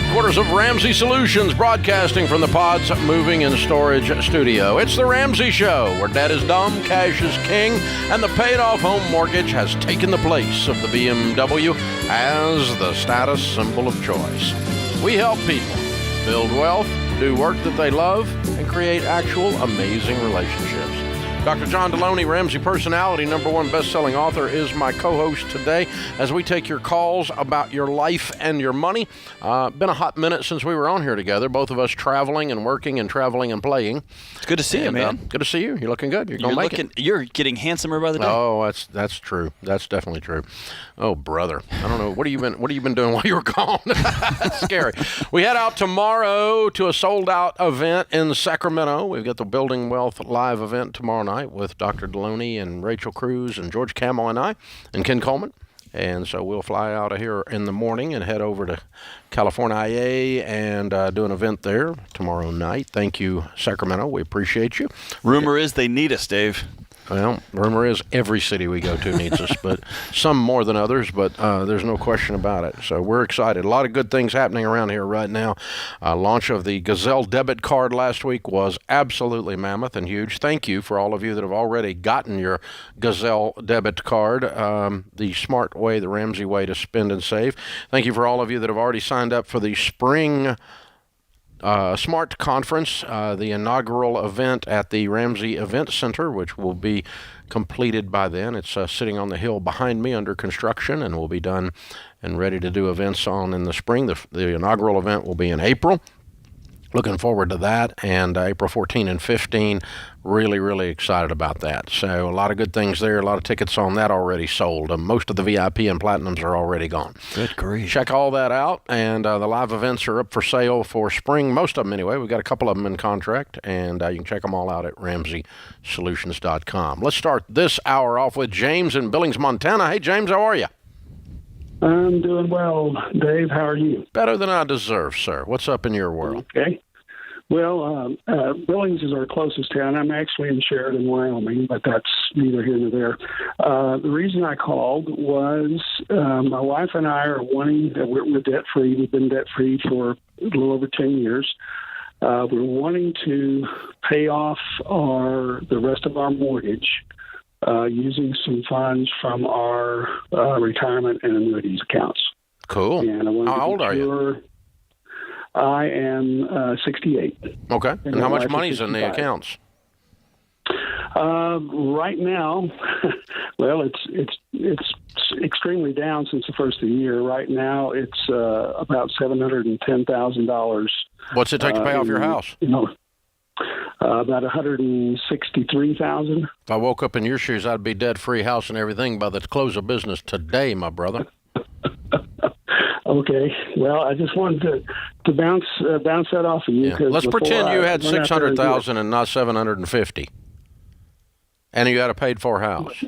headquarters of Ramsey Solutions, broadcasting from the Pods Moving and Storage Studio. It's the Ramsey Show, where debt is dumb, cash is king, and the paid-off home mortgage has taken the place of the BMW as the status symbol of choice. We help people build wealth, do work that they love, and create actual amazing relationships. Dr. John Deloney, Ramsey personality, #1 best-selling author, is my co-host today as we take your calls about your life and your money. Been a hot minute since we were on here together, both of us traveling and working and traveling and playing. It's good to see you, man. Good to see you. You're looking good. You're going to make it. You're getting handsomer by the day. Oh, that's true. That's definitely true. Oh, brother. I don't know. What have you been doing while you were gone? That's scary. We head out tomorrow to a sold-out event in Sacramento. We've got the Building Wealth live event tomorrow night with Dr. Deloney and Rachel Cruz and George Camel and I and Ken Coleman. And so we'll fly out of here in the morning and head over to California and do an event there tomorrow night. Thank you, Sacramento. We appreciate you. Rumor is they need us, Dave. Well, rumor is every city we go to needs us, but some more than others, but there's no question about it. So we're excited. A lot of good things happening around here right now. Launch of the Gazelle debit card last week was absolutely mammoth and huge. Thank you for all of you that have already gotten your Gazelle debit card, the smart way, the Ramsey way to spend and save. Thank you for all of you that have already signed up for the spring Smart Conference, the inaugural event at the Ramsey Event Center, which will be completed by then. It's sitting on the hill behind me under construction and will be done and ready to do events on in the spring. The inaugural event will be in April. Looking forward to that, and April 14 and 15, really, really excited about that. So a lot of good things there, a lot of tickets on that already sold. Most of the VIP and Platinums are already gone. Good grief. Check all that out, and the live events are up for sale for spring, most of them anyway. We've got a couple of them in contract, and you can check them all out at RamseySolutions.com. Let's start this hour off with James in Billings, Montana. Hey, James, how are you? I'm doing well, Dave. How are you? Better than I deserve, sir. What's up in your world? Okay. Well, Billings is our closest town. I'm actually in Sheridan, Wyoming, but that's neither here nor there. The reason I called was my wife and I are we're debt-free. We've been debt-free for a little over 10 years. We're wanting to pay off the rest of our mortgage using some funds from our retirement and annuities accounts. Cool. And how old are you? I am 68. Okay. And how much money's in the accounts? Right now, well, it's extremely down since the first of the year. Right now, it's about $710,000. What's it take to pay off your house? About $163,000. If I woke up in your shoes, I'd be debt-free, house and everything by the close of business today, my brother. Okay. Well, I just wanted to bounce that off of you. Yeah. Let's pretend you had $600,000 and not $750,000, and you had a paid-for house.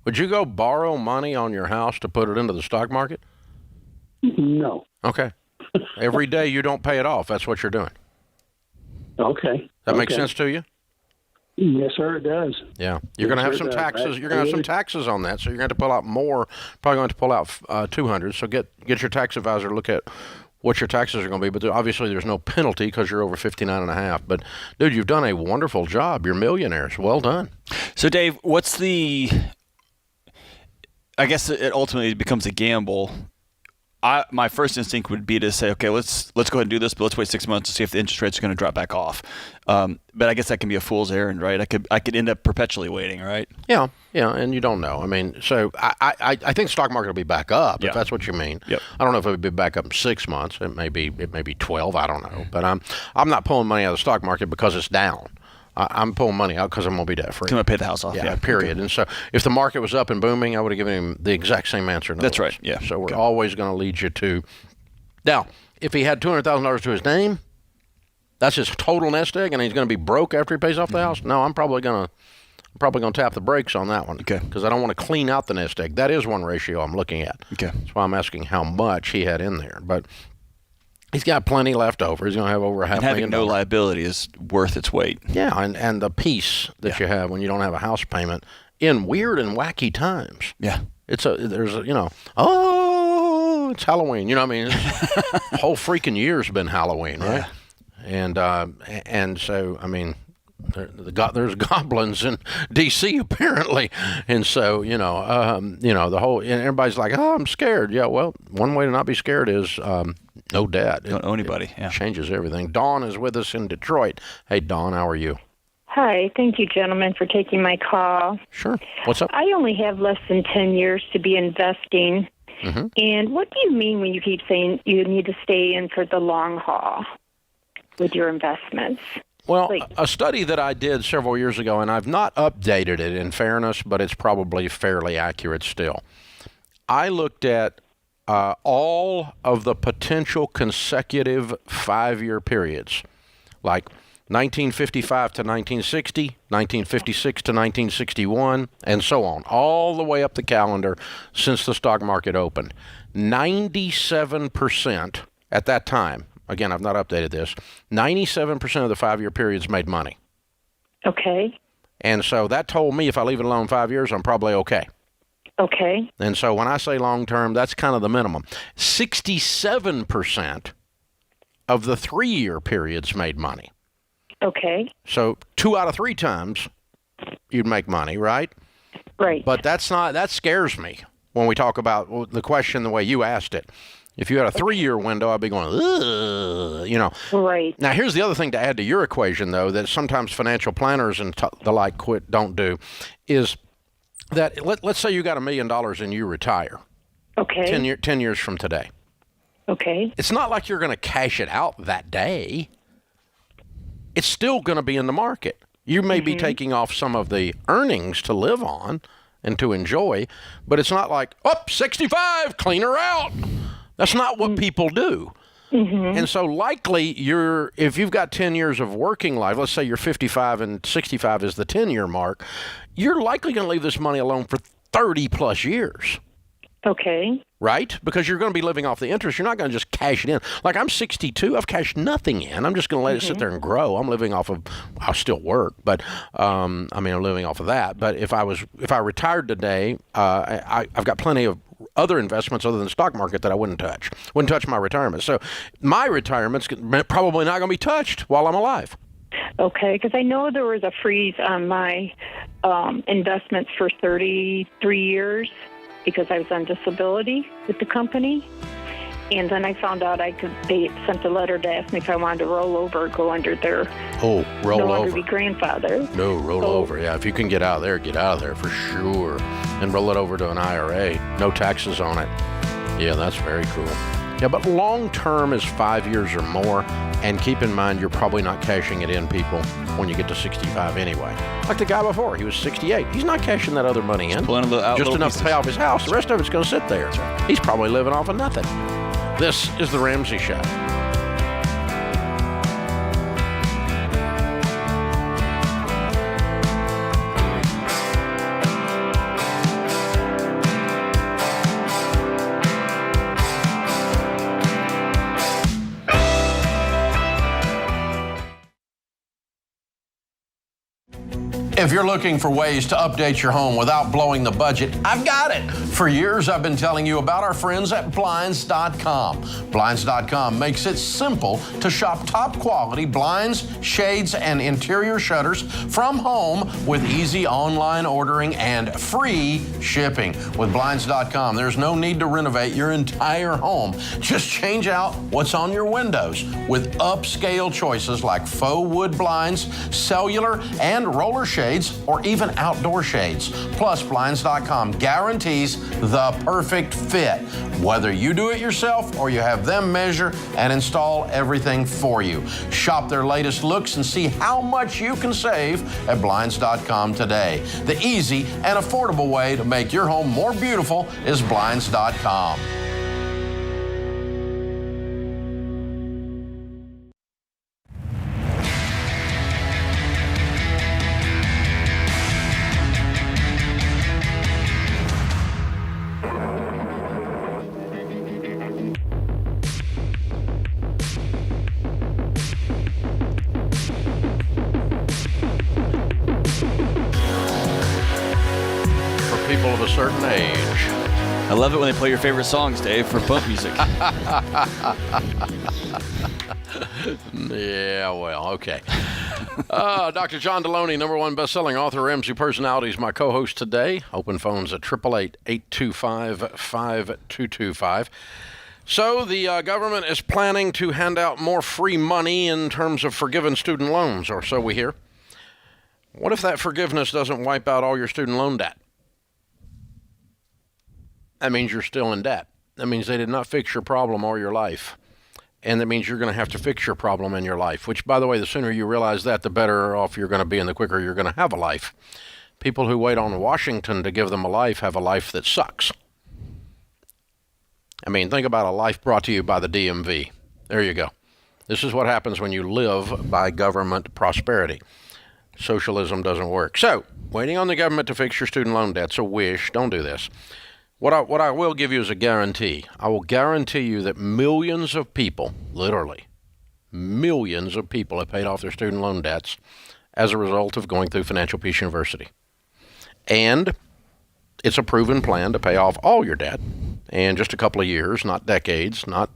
Would you go borrow money on your house to put it into the stock market? No. Okay. Every day you don't pay it off. That's what you're doing. Okay. That makes sense to you? Yes, sir, it does. Yeah. You're going to have some taxes. You're going to have some taxes on that, so you're going to have to pull out more. Probably going to pull out $200. So get your tax advisor to look at what your taxes are going to be. But obviously there's no penalty because you're over 59 and a half. But, dude, you've done a wonderful job. You're millionaires. Well done. So, Dave, I guess it ultimately becomes a gamble. My first instinct would be to say, okay, let's go ahead and do this, but let's wait 6 months to see if the interest rates are going to drop back off. But I guess that can be a fool's errand, right? I could end up perpetually waiting, right? Yeah, and you don't know. I mean, so I think the stock market will be back up, if that's what you mean. Yep. I don't know if it would be back up in 6 months. It may be 12. I don't know. But I'm not pulling money out of the stock market because it's down. I'm pulling money out because I'm going to be debt-free. Going to pay the house off. Yeah, period. Okay. And so if the market was up and booming, I would have given him the exact same answer. That's right, yeah. So we're always going to lead you to... Now, if he had $200,000 to his name, that's his total nest egg, and he's going to be broke after he pays off the house? No, I'm probably going to tap the brakes on that one. Okay. Because I don't want to clean out the nest egg. That is one ratio I'm looking at. Okay. That's why I'm asking how much he had in there. But... he's got plenty left over. He's going to have over $500,000. Having no liability is worth its weight. Yeah, and the peace that you have when you don't have a house payment in weird and wacky times. Yeah. There's a it's Halloween. You know, I mean, the whole freaking year's been Halloween, right? Yeah. And so, I mean, there's goblins in D.C. apparently, and so the whole, and everybody's like, oh, I'm scared. Yeah, well, one way to not be scared is no debt. Don't owe anybody. Yeah, changes everything. Dawn is with us in Detroit. Hey, Dawn, how are you? Hi, thank you, gentlemen, for taking my call. Sure. What's up? I only have less than 10 years to be investing. Mm-hmm. And what do you mean when you keep saying you need to stay in for the long haul with your investments? Well, a study that I did several years ago, and I've not updated it in fairness, but it's probably fairly accurate still. I looked at all of the potential consecutive 5-year periods, like 1955 to 1960, 1956 to 1961, and so on, all the way up the calendar since the stock market opened. 97% at that time, again, I've not updated this, 97% of the 5-year periods made money. Okay. And so that told me if I leave it alone 5 years, I'm probably okay. Okay. And so when I say long term, that's kind of the minimum. 67% of the 3-year periods made money. Okay. So 2 out of 3 times you'd make money, right? Right. But that scares me when we talk about the question the way you asked it. If you had a 3-year window, I'd be going, ugh, Right. Now, here's the other thing to add to your equation, though, that sometimes financial planners and the like don't do, is that let's say you got $1 million and you retire. Okay. 10 years from today. Okay. It's not like you're going to cash it out that day. It's still going to be in the market. You may be taking off some of the earnings to live on and to enjoy, but it's not like, 65, clean her out. That's not what people do. Mm-hmm. And so likely if you've got 10 years of working life, let's say you're 55 and 65 is the 10-year mark, you're likely going to leave this money alone for 30 plus years. Okay. Right? Because you're going to be living off the interest. You're not going to just cash it in. Like I'm 62. I've cashed nothing in. I'm just going to let it sit there and grow. I'm living off of, I'll still work, but I'm living off of that. But if I retired today, I've got plenty of other investments other than the stock market that I wouldn't touch. Wouldn't touch my retirement. So my retirement's probably not going to be touched while I'm alive. Okay, because I know there was a freeze on my investments for 33 years. Because I was on disability with the company. And then I found out they sent a letter to ask me if I wanted to roll over or go under their roll no longer over. Be grandfather. No, roll over. Yeah, if you can get out of there for sure. And roll it over to an IRA. No taxes on it. Yeah, that's very cool. Yeah, but long term is 5 years or more. And keep in mind, you're probably not cashing it in, people, when you get to 65 anyway. Like the guy before, he was 68. He's not cashing that other money in. Just enough to pay off his house. The rest of it's going to sit there. He's probably living off of nothing. This is The Ramsey Show. If you're looking for ways to update your home without blowing the budget, I've got it. For years, I've been telling you about our friends at Blinds.com. Blinds.com makes it simple to shop top quality blinds, shades, and interior shutters from home with easy online ordering and free shipping. With Blinds.com, there's no need to renovate your entire home. Just change out what's on your windows with upscale choices like faux wood blinds, cellular, and roller shades, or even outdoor shades. Plus, Blinds.com guarantees the perfect fit, whether you do it yourself or you have them measure and install everything for you. Shop their latest looks and see how much you can save at Blinds.com today. The easy and affordable way to make your home more beautiful is Blinds.com. People of a certain age, I love it when they play your favorite songs, Dave, for bump music. Yeah, well, okay. Dr. John Deloney, #1 best-selling author, Ramsey Personality, is my co-host today. Open phones at 888-825-5225. So the government is planning to hand out more free money in terms of forgiven student loans, or so we hear. What if that forgiveness doesn't wipe out all your student loan debt? That means you're still in debt. That means they did not fix your problem all your life. And that means you're going to have to fix your problem in your life, which, by the way, the sooner you realize that, the better off you're going to be and the quicker you're going to have a life. People who wait on Washington to give them a life have a life that sucks. I mean, think about a life brought to you by the DMV. There you go. This is what happens when you live by government prosperity. Socialism doesn't work. So, waiting on the government to fix your student loan debt's a wish. Don't do this. What I will give you is a guarantee. I will guarantee you that millions of people, literally, millions of people have paid off their student loan debts as a result of going through Financial Peace University. And it's a proven plan to pay off all your debt in just a couple of years, not decades, not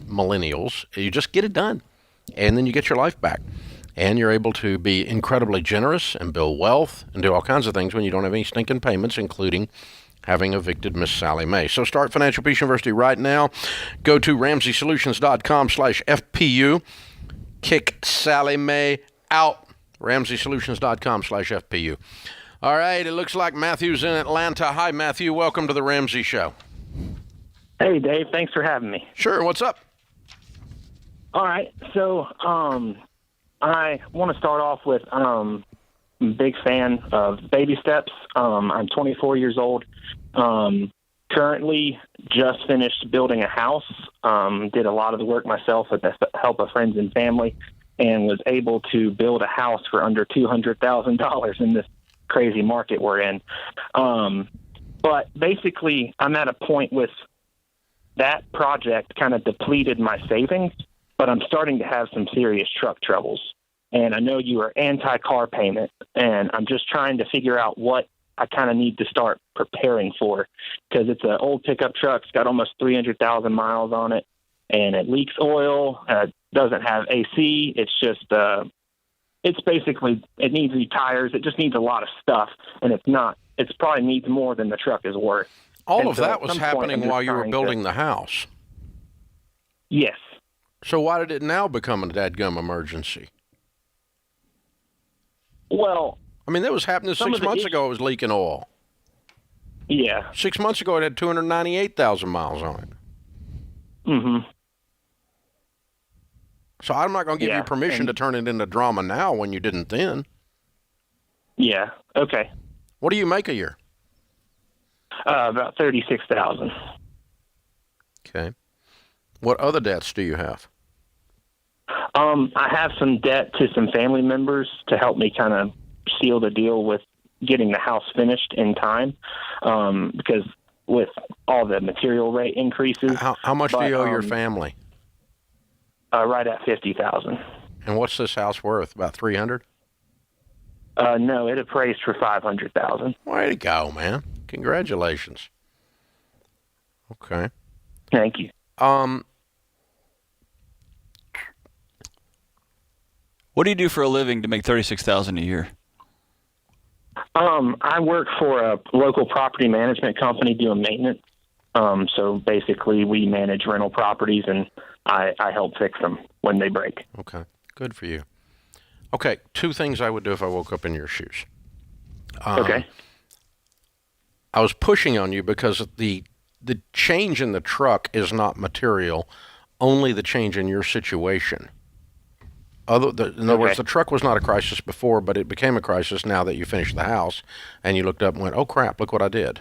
millennials. You just get it done, and then you get your life back. And you're able to be incredibly generous and build wealth and do all kinds of things when you don't have any stinking payments, including having evicted Miss Sally Mae. So start Financial Peace University right now. Go to RamseySolutions.com/FPU. Kick Sally Mae out. RamseySolutions.com/FPU. All right, it looks like Matthew's in Atlanta. Hi, Matthew. Welcome to the Ramsey Show. Hey, Dave. Thanks for having me. Sure. What's up? All right. So I want to start off with I'm a big fan of baby steps. I'm 24 years old. Currently just finished building a house. Did a lot of the work myself with the help of friends and family, and was able to build a house for under $200,000 in this crazy market we're in. But basically, I'm at a point with that project kind of depleted my savings, but I'm starting to have some serious truck troubles. And I know you are anti-car payment, and I'm just trying to figure out what I kind of need to start preparing for, because it's an old pickup truck. It's got almost 300,000 miles on it, and it leaks oil. Doesn't have AC. It's just, it's basically, it needs new tires. It just needs a lot of stuff, and it's probably needs more than the truck is worth. All of that was happening while you were building the house. Yes. So why did it now become a dadgum emergency? Well, I mean, that was happening 6 months ago. It was leaking oil. Yeah. 6 months ago, it had 298,000 miles on it. Mm-hmm. So I'm not going to give you permission to turn it into drama now when you didn't then. Yeah. Okay. What do you make a year? About $36,000. Okay. What other debts do you have? I have some debt to some family members to help me kind of seal the deal with getting the house finished in time, because with all the material rate increases. How much do you owe your family? Right at $50,000. And what's this house worth? About $300,000? No, it appraised for $500,000. Way to go, man! Congratulations. Okay. Thank you. What do you do for a living to make $36,000 a year? I work for a local property management company doing maintenance. So basically, we manage rental properties, and I help fix them when they break. Okay, good for you. Okay, two things I would do if I woke up in your shoes. Okay. I was pushing on you because the change in the truck is not material, only the change in your situation. In other words, the truck was not a crisis before, but it became a crisis now that you finished the house, and you looked up and went, oh, crap, look what I did.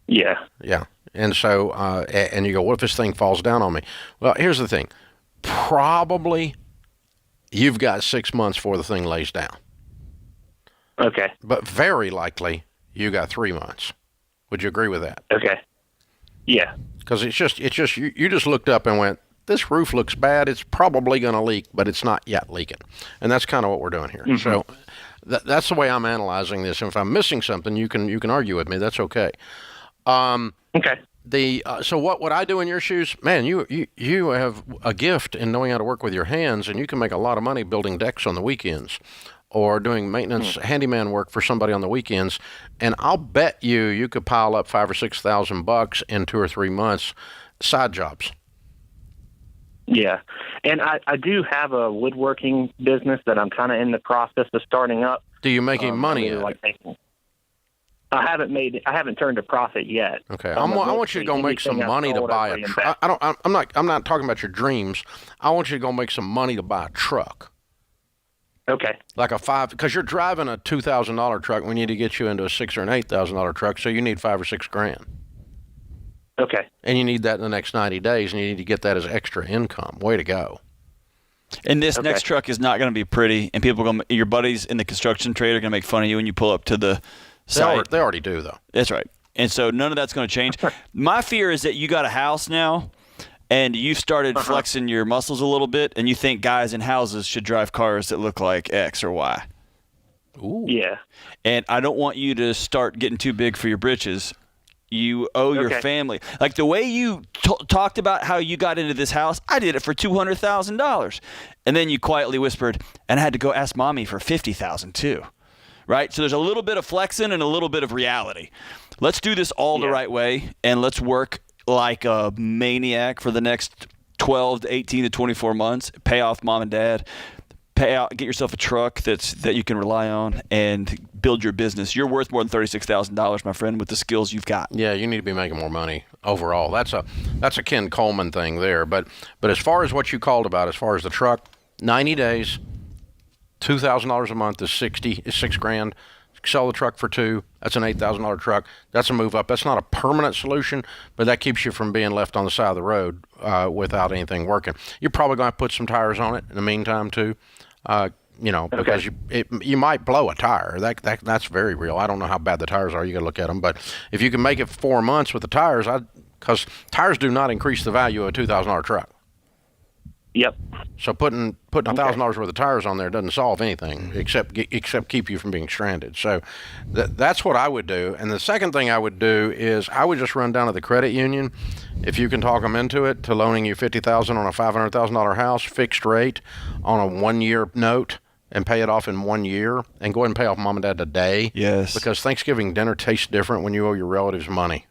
Yeah. Yeah. And so, and you go, what if this thing falls down on me? Well, here's the thing. Probably you've got 6 months before the thing lays down. Okay. But very likely you got 3 months. Would you agree with that? Okay. Yeah. Because it's just you just looked up and went, this roof looks bad. It's probably going to leak, but it's not yet leaking. And that's kind of what we're doing here. Mm-hmm. So that's the way I'm analyzing this. And if I'm missing something, you can argue with me. That's okay. Okay. So what I do in your shoes, man, you have a gift in knowing how to work with your hands, and you can make a lot of money building decks on the weekends or doing maintenance handyman work for somebody on the weekends. And I'll bet you could pile up $5,000 or $6,000 in 2 or 3 months, side jobs. Yeah. And I do have a woodworking business that I'm kind of in the process of starting up. Do you make any money at it? I haven't turned a profit yet. Okay, I want you to go make some money to buy a truck. I'm not talking about your dreams. I want you to go make some money to buy a truck. Okay. Like because you're driving a $2,000 truck. We need to get you into a $6,000 or an $8,000 truck, so you need $5,000 or $6,000. Okay. And you need that in the next 90 days, and you need to get that as extra income. Way to go. And this next truck is not going to be pretty, and your buddies in the construction trade are going to make fun of you when you pull up to the site. They already do, though. That's right. And so none of that's going to change. My fear is that you got a house now, and you've started flexing your muscles a little bit, and you think guys in houses should drive cars that look like X or Y. Ooh. Yeah. And I don't want you to start getting too big for your britches. You owe your family. Like the way you talked about how you got into this house, I did it for $200,000. And then you quietly whispered, and I had to go ask mommy for $50,000 too. Right? So there's a little bit of flexing and a little bit of reality. Let's do this all the right way, and let's work like a maniac for the next 12 to 18 to 24 months. Pay off mom and dad. Get yourself a truck that you can rely on, and build your business. You're worth more than $36,000, my friend, with the skills you've got. Yeah, you need to be making more money overall. That's a Ken Coleman thing there. But as far as what you called about, as far as the truck, 90 days, $2,000 a month is $6,000. Sell the truck for $2,000. That's an $8,000 truck. That's a move up. That's not a permanent solution, but that keeps you from being left on the side of the road without anything working. You're probably going to put some tires on it in the meantime too. Because you might blow a tire. That's very real. I don't know how bad the tires are. You got to look at them. But if you can make it 4 months with the tires, because tires do not increase the value of a $2,000 truck. Yep. So putting $1,000 worth of tires on there doesn't solve anything except keep you from being stranded. So that's what I would do. And the second thing I would do is I would just run down to the credit union, if you can talk them into it, to loaning you $50,000 on a $500,000 house, fixed rate on a 1-year note, and pay it off in 1 year, and go ahead and pay off mom and dad today. Yes. Because Thanksgiving dinner tastes different when you owe your relatives money.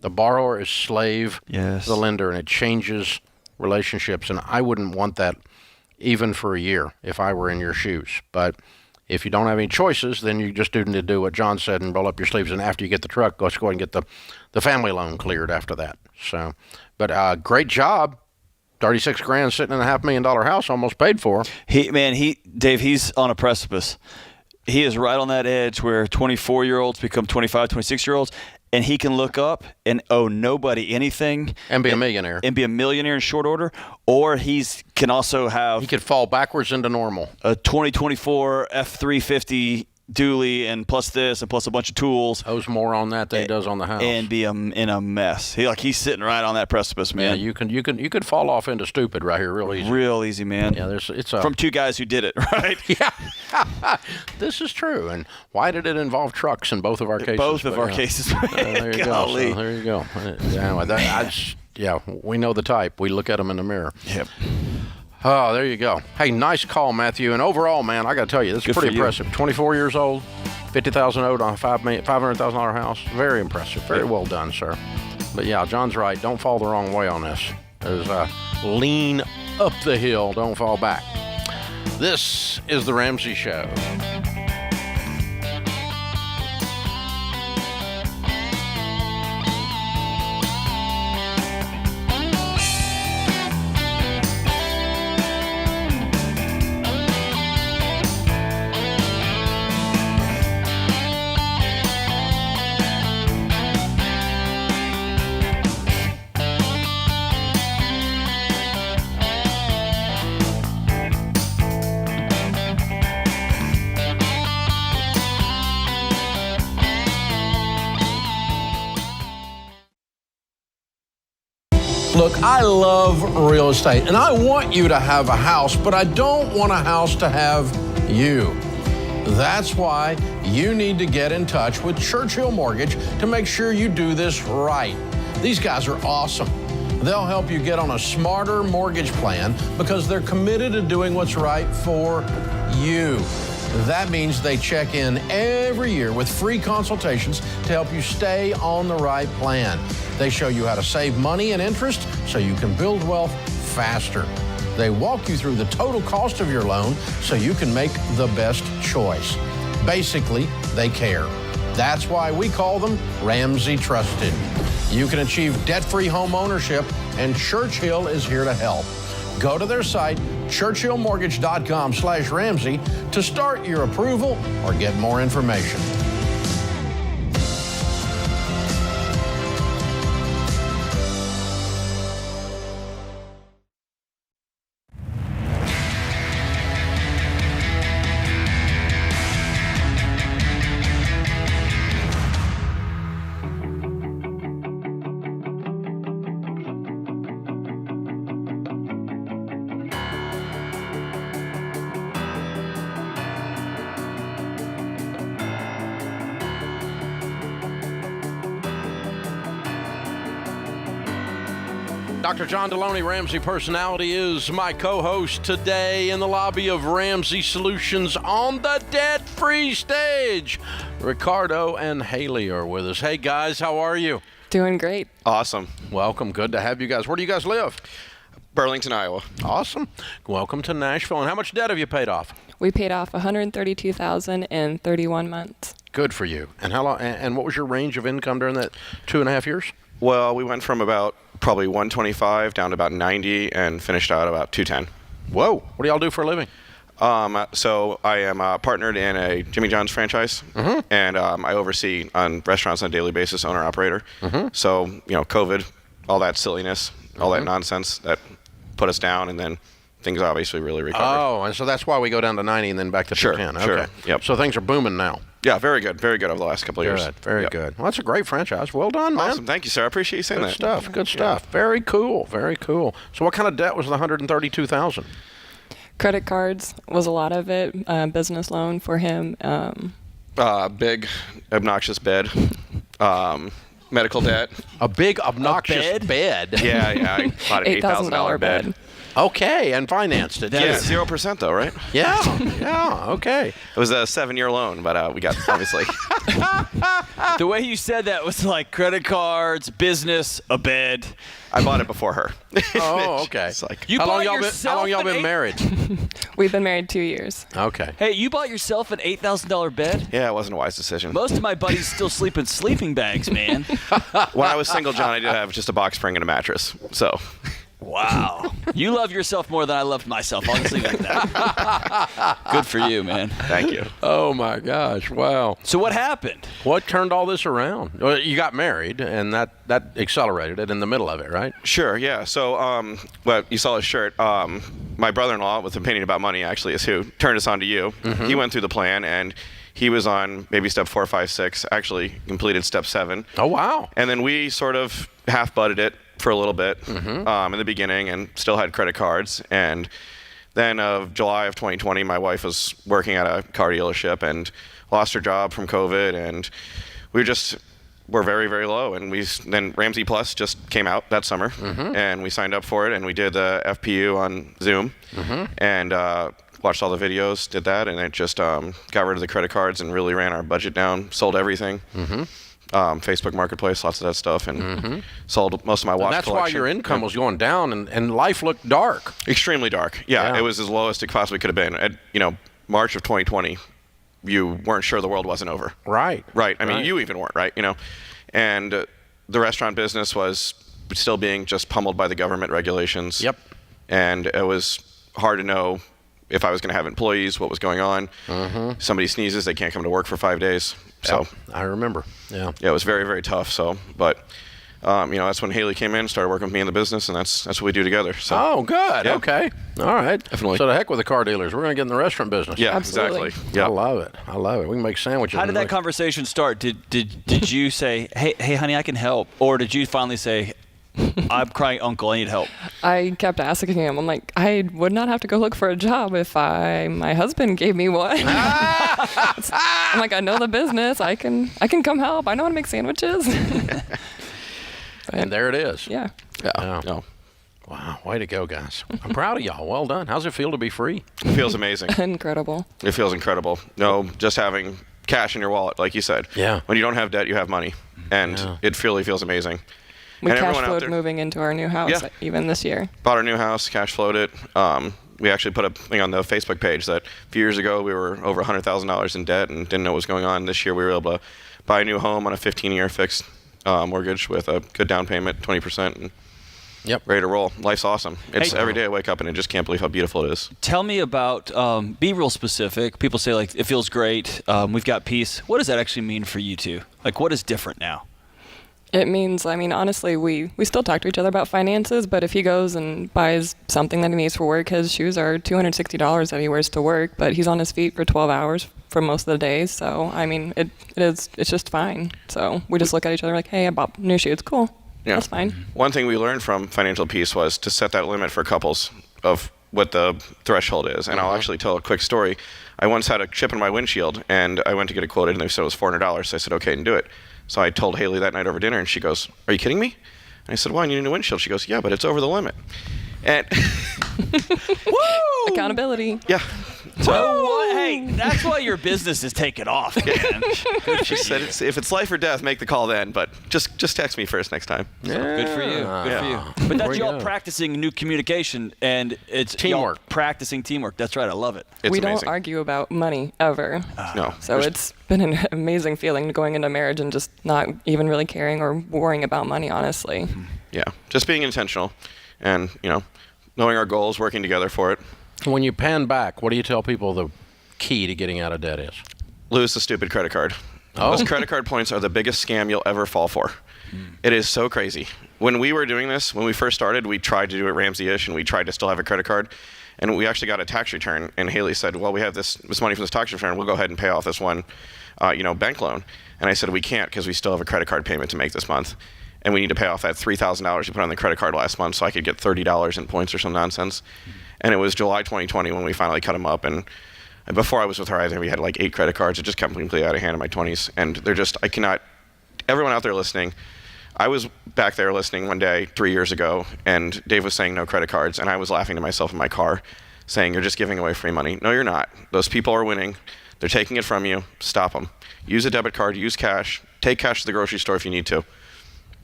The borrower is slave to the lender, and it changes relationships, and I wouldn't want that even for a year if I were in your shoes. But if you don't have any choices, then you just need to do what John said and roll up your sleeves, and after you get the truck, let's go ahead and get the family loan cleared after that. So, but great job. $36,000 sitting in a $500,000 house, almost paid for. Dave, he's on a precipice. He is right on that edge where 24-year-olds become 25, 26-year-olds, and he can look up and owe nobody anything. And be a millionaire. And be a millionaire in short order. Or he can also have... He could fall backwards into normal. A 2024 F350 dually, and plus this, and plus a bunch of tools. Owes more on that than he does on the house. And be in a mess. He's sitting right on that precipice, man. Yeah, you could fall off into stupid right here real easy. Real easy, man. Yeah, from two guys who did it, right? Yeah. This is true. And why did it involve trucks in both of our cases? Both of our cases. There you go. So, there you go. Anyway, we know the type. We look at them in the mirror. Yep. Oh, there you go. Hey, nice call, Matthew. And overall, man, I got to tell you, this is pretty impressive. 24 years old, $50,000 owed on a $500,000 house. Very impressive. Very well done, sir. But yeah, John's right. Don't fall the wrong way on this. Lean up the hill. Don't fall back. This is the Ramsey Show. Look, I love real estate, and I want you to have a house, but I don't want a house to have you. That's why you need to get in touch with Churchill Mortgage to make sure you do this right. These guys are awesome. They'll help you get on a smarter mortgage plan because they're committed to doing what's right for you. That means they check in every year with free consultations to help you stay on the right plan. They show you how to save money and interest so you can build wealth faster. They walk you through the total cost of your loan so you can make the best choice. Basically, they care. That's why we call them Ramsey Trusted. You can achieve debt-free home ownership, and Churchill is here to help. Go to their site, churchillmortgage.com/Ramsey, to start your approval or get more information. Dr. John Deloney, Ramsey Personality, is my co-host today in the lobby of Ramsey Solutions on the debt-free stage. Ricardo and Haley are with us. Hey, guys, how are you? Doing great. Awesome. Welcome. Good to have you guys. Where do you guys live? Burlington, Iowa. Awesome. Welcome to Nashville. And how much debt have you paid off? We paid off $132,000 in 31 months. Good for you. And how long? And what was your range of income during that 2.5 years? Well, we went from about probably 125 down to about 90 and finished out about 210. Whoa. What do y'all do for a living? So I am partnered in a Jimmy John's franchise, and I oversee on restaurants on a daily basis, owner-operator. So, you know, COVID, all that silliness, all that nonsense that put us down, and then things obviously really recovered. Oh, and so that's why we go down to 90 and then back to 210. Sure, Okay. yep. So things are booming now. Yeah, very good over the last couple of years. Good, very good. Well, that's a great franchise. Well done, man. Awesome, thank you, sir. I appreciate you saying Good that. stuff. Good stuff. Very cool. Very cool. So, what kind of debt was the $132,000? Credit cards was a lot of it. Business loan for him. Big, obnoxious bed. Medical debt. A big obnoxious bed. Yeah, I bought an $8,000 bed. Okay, and financed it. Yeah, too. 0% though, right? Yeah. Okay. It was a 7-year loan, but we got obviously. The way you said that was like credit cards, business, a bed. I bought it before her. Oh, okay. It's like, You How bought long y'all yourself been an married? We've been married 2 years. Okay. Hey, you bought yourself an $8,000 bed? yeah, it wasn't a wise decision. Most of my buddies still sleep in sleeping bags, man. When I was single, John, I did have just a box spring and a mattress. So. Wow. You love yourself more than I loved myself. I'll just leave it like that. Good for you, man. Thank you. Oh my gosh! Wow. So what happened? What turned all this around? Well, you got married, and that accelerated it in the middle of it, right? Sure, yeah. So, well, you saw his shirt. My brother-in-law, with opinion about money, actually, is who turned us on to you. He went through the plan, and he was on maybe step 4, 5, 6. Actually, completed step 7. Oh wow! And then we sort of half-butted it for a little bit in the beginning, and still had credit cards. And then July of 2020, my wife was working at a car dealership and lost her job from COVID, and we were very, very low. And then Ramsey Plus just came out that summer, and we signed up for it, and we did the FPU on Zoom, and watched all the videos, did that, and it just got rid of the credit cards and really ran our budget down, sold everything. Facebook Marketplace, lots of that stuff, and sold most of my watch And that's collection. why your income was going down, and life looked dark. Extremely dark. Yeah, it was as low as it possibly could have been. At March of 2020, you weren't sure the world wasn't over. Right. I mean, you even weren't, right? And the restaurant business was still being just pummeled by the government regulations. Yep. And it was hard to know if I was going to have employees, what was going on. Somebody sneezes, they can't come to work for 5 days. So I remember. Yeah, it was very, very tough. So, but that's when Haley came in, started working with me in the business, and that's what we do together. So. Oh, good. Yeah. Okay. All right. Definitely. So the heck with the car dealers. We're going to get in the restaurant business. Yeah, Absolutely. exactly. Yeah. I love it. We can make sandwiches. How did that conversation start? Did you say, hey, honey, I can help? Or did you finally say, I'm crying uncle, I need help. I kept asking him, I'm like, I would not have to go look for a job if my husband gave me one. I'm like, I know the business. I can come help. I know how to make sandwiches. And there it is. Yeah. Yeah. No. Wow, way to go, guys. I'm proud of y'all. Well done. How's it feel to be free? It feels amazing. Incredible. It feels incredible. No, just having cash in your wallet, like you said. Yeah. When you don't have debt, you have money. And it really feels amazing. We And cash everyone out flowed there- moving into our new house Yeah. even this year. Bought our new house, cash flowed it. We actually put a thing on the Facebook page that a few years ago we were over $100,000 in debt and didn't know what was going on. This year we were able to buy a new home on a 15-year fixed mortgage with a good down payment, 20%, and ready to roll. Life's awesome. It's every day I wake up and I just can't believe how beautiful it is. Tell me about, be real specific. People say, like, it feels great. We've got peace. What does that actually mean for you two? Like, what is different now? It means, I mean, honestly, we still talk to each other about finances, but if he goes and buys something that he needs for work, his shoes are $260 that he wears to work, but he's on his feet for 12 hours for most of the days. So, I mean, it's just fine. So we just look at each other like, hey, I bought new shoes. Cool. Yeah. That's fine. One thing we learned from financial peace was to set that limit for couples of what the threshold is. And I'll actually tell a quick story. I once had a chip in my windshield, and I went to get it quoted, and they said it was $400. So I said, okay, and do it. So I told Haley that night over dinner, and she goes, are you kidding me? And I said, well, I need a new windshield. She goes, yeah, but it's over the limit. And Woo! Accountability. yeah. So what? Hey, that's why your business is taking off, man. She said, if it's life or death, make the call then. But just text me first next time. Good for you. Good for you. But that's y'all practicing new communication, and it's Teamwork. y'all practicing teamwork. That's right. I love it. It's We amazing. don't argue about money ever. No. So it's been an amazing feeling going into marriage and just not even really caring or worrying about money, honestly. Yeah. Just being intentional and, knowing our goals, working together for it. When you pan back, what do you tell people the key to getting out of debt is? Lose the stupid credit card. Oh. Those credit card points are the biggest scam you'll ever fall for. It is so crazy. When we were doing this, when we first started, we tried to do it Ramsey-ish, and we tried to still have a credit card. And we actually got a tax return, and Haley said, well, we have this money from this tax return. We'll go ahead and pay off this one, bank loan. And I said, we can't because we still have a credit card payment to make this month. And we need to pay off that $3,000 you put on the credit card last month so I could get $30 in points or some nonsense. And it was July 2020 when we finally cut them up. And before I was with her, I think we had like 8 credit cards. It just kept completely out of hand in my 20s. And they're just, everyone out there listening, I was back there listening one day 3 years ago, and Dave was saying no credit cards. And I was laughing to myself in my car saying, you're just giving away free money. No, you're not. Those people are winning. They're taking it from you. Stop them. Use a debit card. Use cash. Take cash to the grocery store if you need to.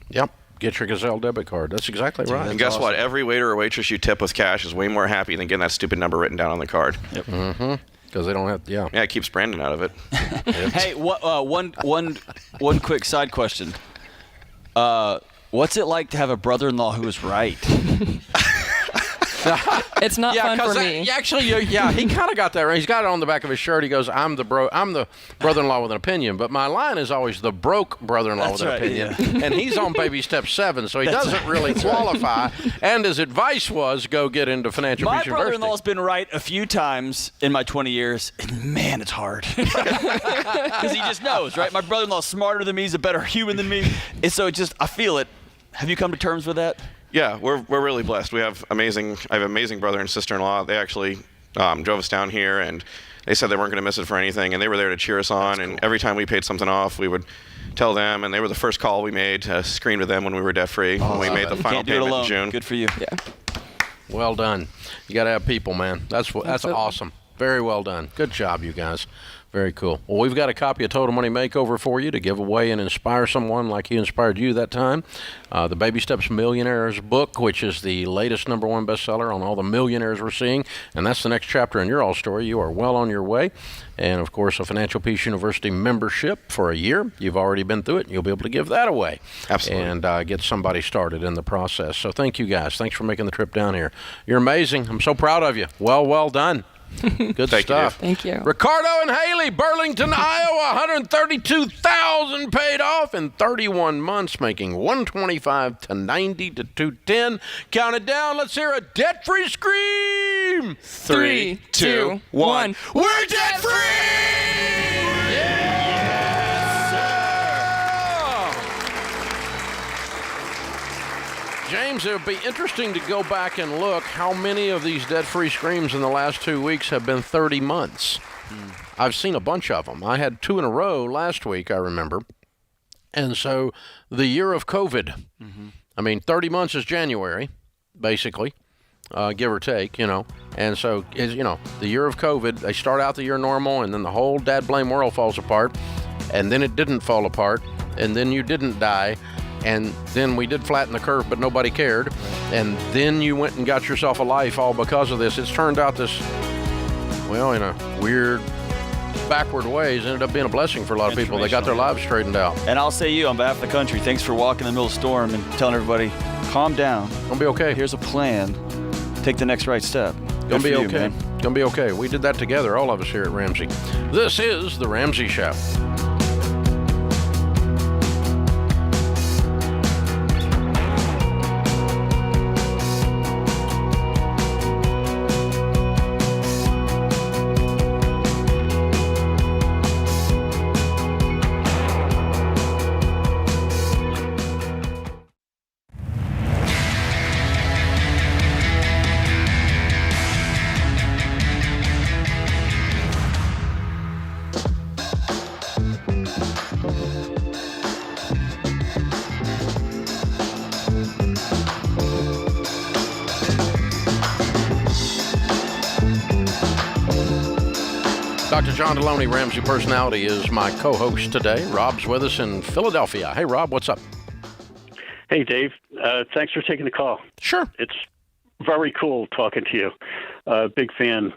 Yep. Get your Gazelle debit card. That's exactly right. And guess what? Every waiter or waitress you tip with cash is way more happy than getting that stupid number written down on the card. Yep. Mm-hmm. Because they don't have, Yeah, it keeps Brandon out of it. Hey, one quick side question. What's it like to have a brother-in-law who is right? It's not fun for me. He kind of got that right. He's got it on the back of his shirt. He goes, I'm the brother-in-law with an opinion, but my line is always the broke brother-in-law with an opinion. Yeah. And he's on baby step 7, so he doesn't really qualify. And his advice was go get into financial peace university. My brother-in-law's been right a few times in my 20 years, and man, it's hard. Because he just knows, right? My brother-in-law's smarter than me. He's a better human than me. And so I feel it. Have you come to terms with that? Yeah, we're really blessed. I have amazing brother and sister-in-law. They actually drove us down here, and they said they weren't going to miss it for anything, and they were there to cheer us on. And every time we paid something off, we would tell them, and they were the first call we made to scream to them when we were debt-free. When we made the final payment in June. Good for you. Yeah. Well done. You got to have people, man. That's awesome. Very well done. Good job, you guys. Very cool. Well, we've got a copy of Total Money Makeover for you to give away and inspire someone like he inspired you that time. The Baby Steps Millionaires book, which is the latest #1 bestseller on all the millionaires we're seeing. And that's the next chapter in your all story. You are well on your way. And, of course, a Financial Peace University membership for a year. You've already been through it. You'll be able to give that away. Absolutely. And get somebody started in the process. So thank you, guys. Thanks for making the trip down here. You're amazing. I'm so proud of you. Well done. Good stuff. Thank you. Ricardo and Haley, Burlington, Iowa, $132,000 paid off in 31 months, making $125 to $90 to $210. Count it down. Let's hear a debt-free scream. 3, 2, 1. We're debt-free! Yes, sir! James James, it would be interesting to go back and look how many of these debt-free screams in the last 2 weeks have been 30 months. I've seen a bunch of them. I had 2 in a row last week, I remember. And so the year of COVID, I mean, 30 months is January, basically, give or take, And so, the year of COVID, they start out the year normal, and then the whole dad blame world falls apart, and then it didn't fall apart, and then you didn't die, and then we did flatten the curve, but nobody cared, and then you went and got yourself a life all because of this. It's turned out this, well, in a weird, backward ways, ended up being a blessing for a lot of people. They got their lives straightened out. And I'll say on behalf of the country, thanks for walking in the middle of the storm and telling everybody, calm down. Gonna be okay. Here's a plan. Take the next right step. Gonna be okay. Gonna be okay. We did that together, all of us here at Ramsey. This is The Ramsey Show. Dr. John Deloney, Ramsey Personality, is my co-host today. Rob's with us in Philadelphia. Hey, Rob, what's up? Hey, Dave. Thanks for taking the call. Sure. It's very cool talking to you. Big fan.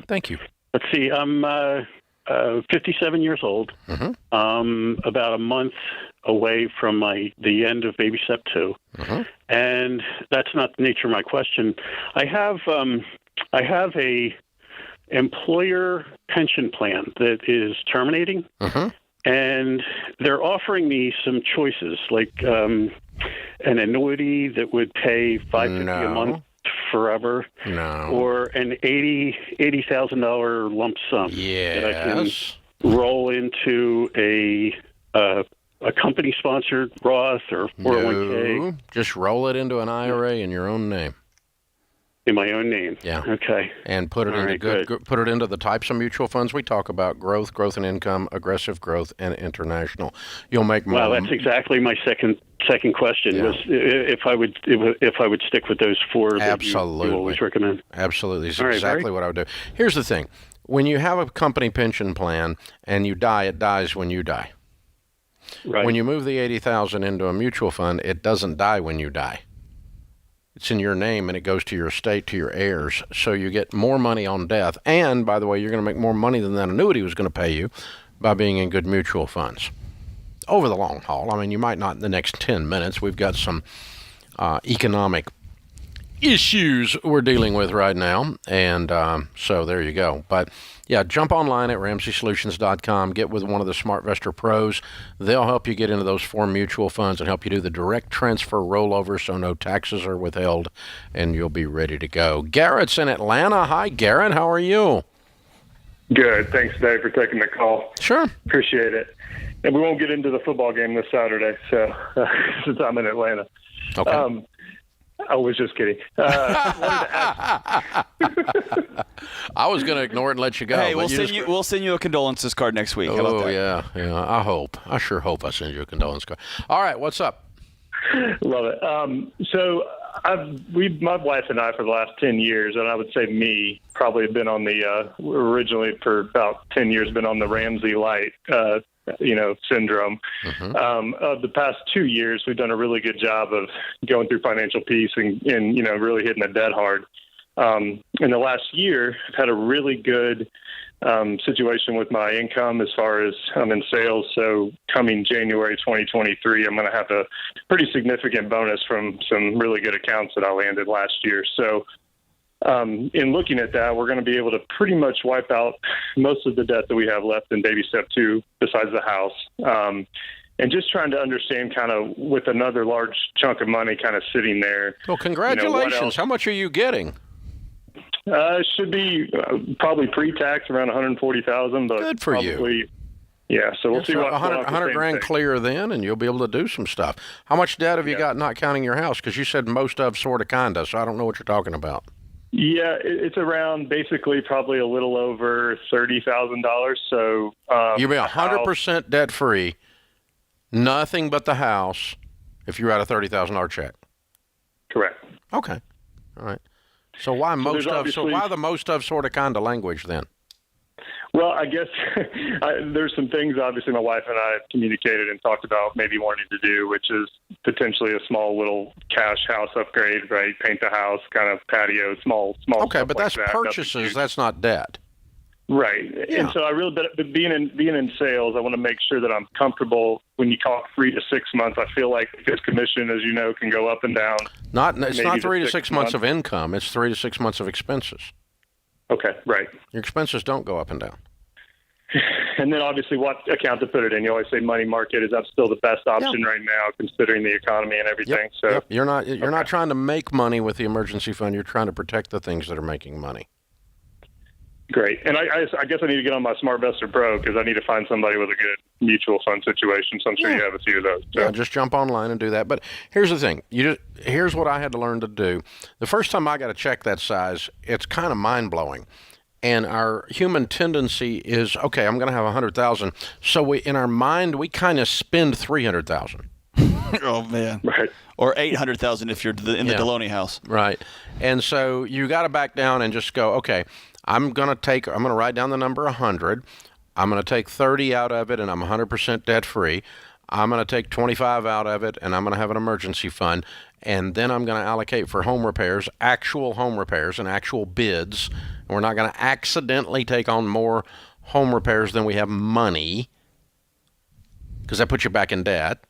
Thank you. Let's see. I'm 57 years old. About a month away from the end of Baby Step 2. And that's not the nature of my question. I have a employer pension plan that is terminating, and they're offering me some choices, like an annuity that would pay $550 a month forever, or an $80,000 lump sum that I can roll into a company-sponsored Roth or 401k. No, just roll it into an IRA in your own name. In my own name. Yeah. Okay. And put it into put it into the types of mutual funds we talk about: growth and income, aggressive growth, and international. You'll make more. Well, that's exactly my second question. Was if I would stick with those 4 that you always recommend. Absolutely. It's exactly what I would do. Here's the thing: when you have a company pension plan and you die, it dies when you die. Right. When you move the $80,000 into a mutual fund, it doesn't die when you die. It's in your name, and it goes to your estate, to your heirs. So you get more money on death. And, by the way, you're going to make more money than that annuity was going to pay you by being in good mutual funds. Over the long haul. I mean, you might not in the next 10 minutes. We've got some economic issues we're dealing with right now. And so there you go. But, yeah, jump online at RamseySolutions.com. Get with one of the SmartVestor pros. They'll help you get into those 4 mutual funds and help you do the direct transfer rollover so no taxes are withheld, and you'll be ready to go. Garrett's in Atlanta. Hi, Garrett. How are you? Good. Thanks, Dave, for taking the call. Sure. Appreciate it. And we won't get into the football game this Saturday, so since I'm in Atlanta. Okay. I was just kidding. I was going to ignore it and let you go. Hey, we'll send you a condolences card next week. How about that? Yeah. I hope. I sure hope I send you a condolence card. All right, what's up? Love it. So my wife and I, for the last 10 years, and I would say me, probably have been on the originally for about 10 years, been on the Ramsey Light syndrome. Of the past 2 years, we've done a really good job of going through financial peace and really hitting the dead hard. In the last year, I've had a really good situation with my income as far as I'm in sales. So coming January 2023, I'm going to have a pretty significant bonus from some really good accounts that I landed last year. So in looking at that, we're going to be able to pretty much wipe out most of the debt that we have left in Baby Step 2 besides the house. And just trying to understand kind of with another large chunk of money kind of sitting there. Well, congratulations. How much are you getting? Should be probably pre-tax around $140,000, but good for probably, you. Yeah, so we'll see so what 100 grand clear then, and you'll be able to do some stuff. How much debt have you got, not counting your house? Because you said most of, sort of, kind of, so I don't know what you're talking about. Yeah, it's around basically probably a little over $30,000. So you'll be 100% debt free, nothing but the house, if you write a $30,000 check. Correct. Okay, all right. So why most of? So why the most of, sort of, kind of language then? Well, I guess there's some things, obviously, my wife and I have communicated and talked about maybe wanting to do, which is potentially a small little cash house upgrade, right? Paint the house, kind of patio, small. Okay, but that's purchases. That's not debt. Right. Yeah. And so I really, but being in sales, I want to make sure that I'm comfortable when you talk 3 to 6 months. I feel like his commission, as you know, can go up and down. It's not 3 to 6 months of income. It's 3 to 6 months of expenses. Okay, right. Your expenses don't go up and down. And then obviously what account to put it in. You always say money market. Is that still the best option right now, considering the economy and everything? Yep. You're not trying to make money with the emergency fund. You're trying to protect the things that are making money. Great. And I guess I need to get on my SmartVestor Pro because I need to find somebody with a good mutual fund situation. So I'm sure you have a few of those. So. Yeah, just jump online and do that. But here's the thing. Here's what I had to learn to do. The first time I got a check that size, it's kind of mind-blowing. And our human tendency is, okay, I'm going to have 100,000. So in our mind, we kind of spend 300,000. Oh man! Right. Or 800,000 if you're in the Deloney house. Right. And so you got to back down and just go, okay, I'm going to write down the number 100. I'm going to take 30 out of it, and I'm 100% debt free. I'm going to take 25 out of it, and I'm going to have an emergency fund. And then I'm going to allocate for home repairs, actual home repairs and actual bids. And we're not going to accidentally take on more home repairs than we have money, because that puts you back in debt.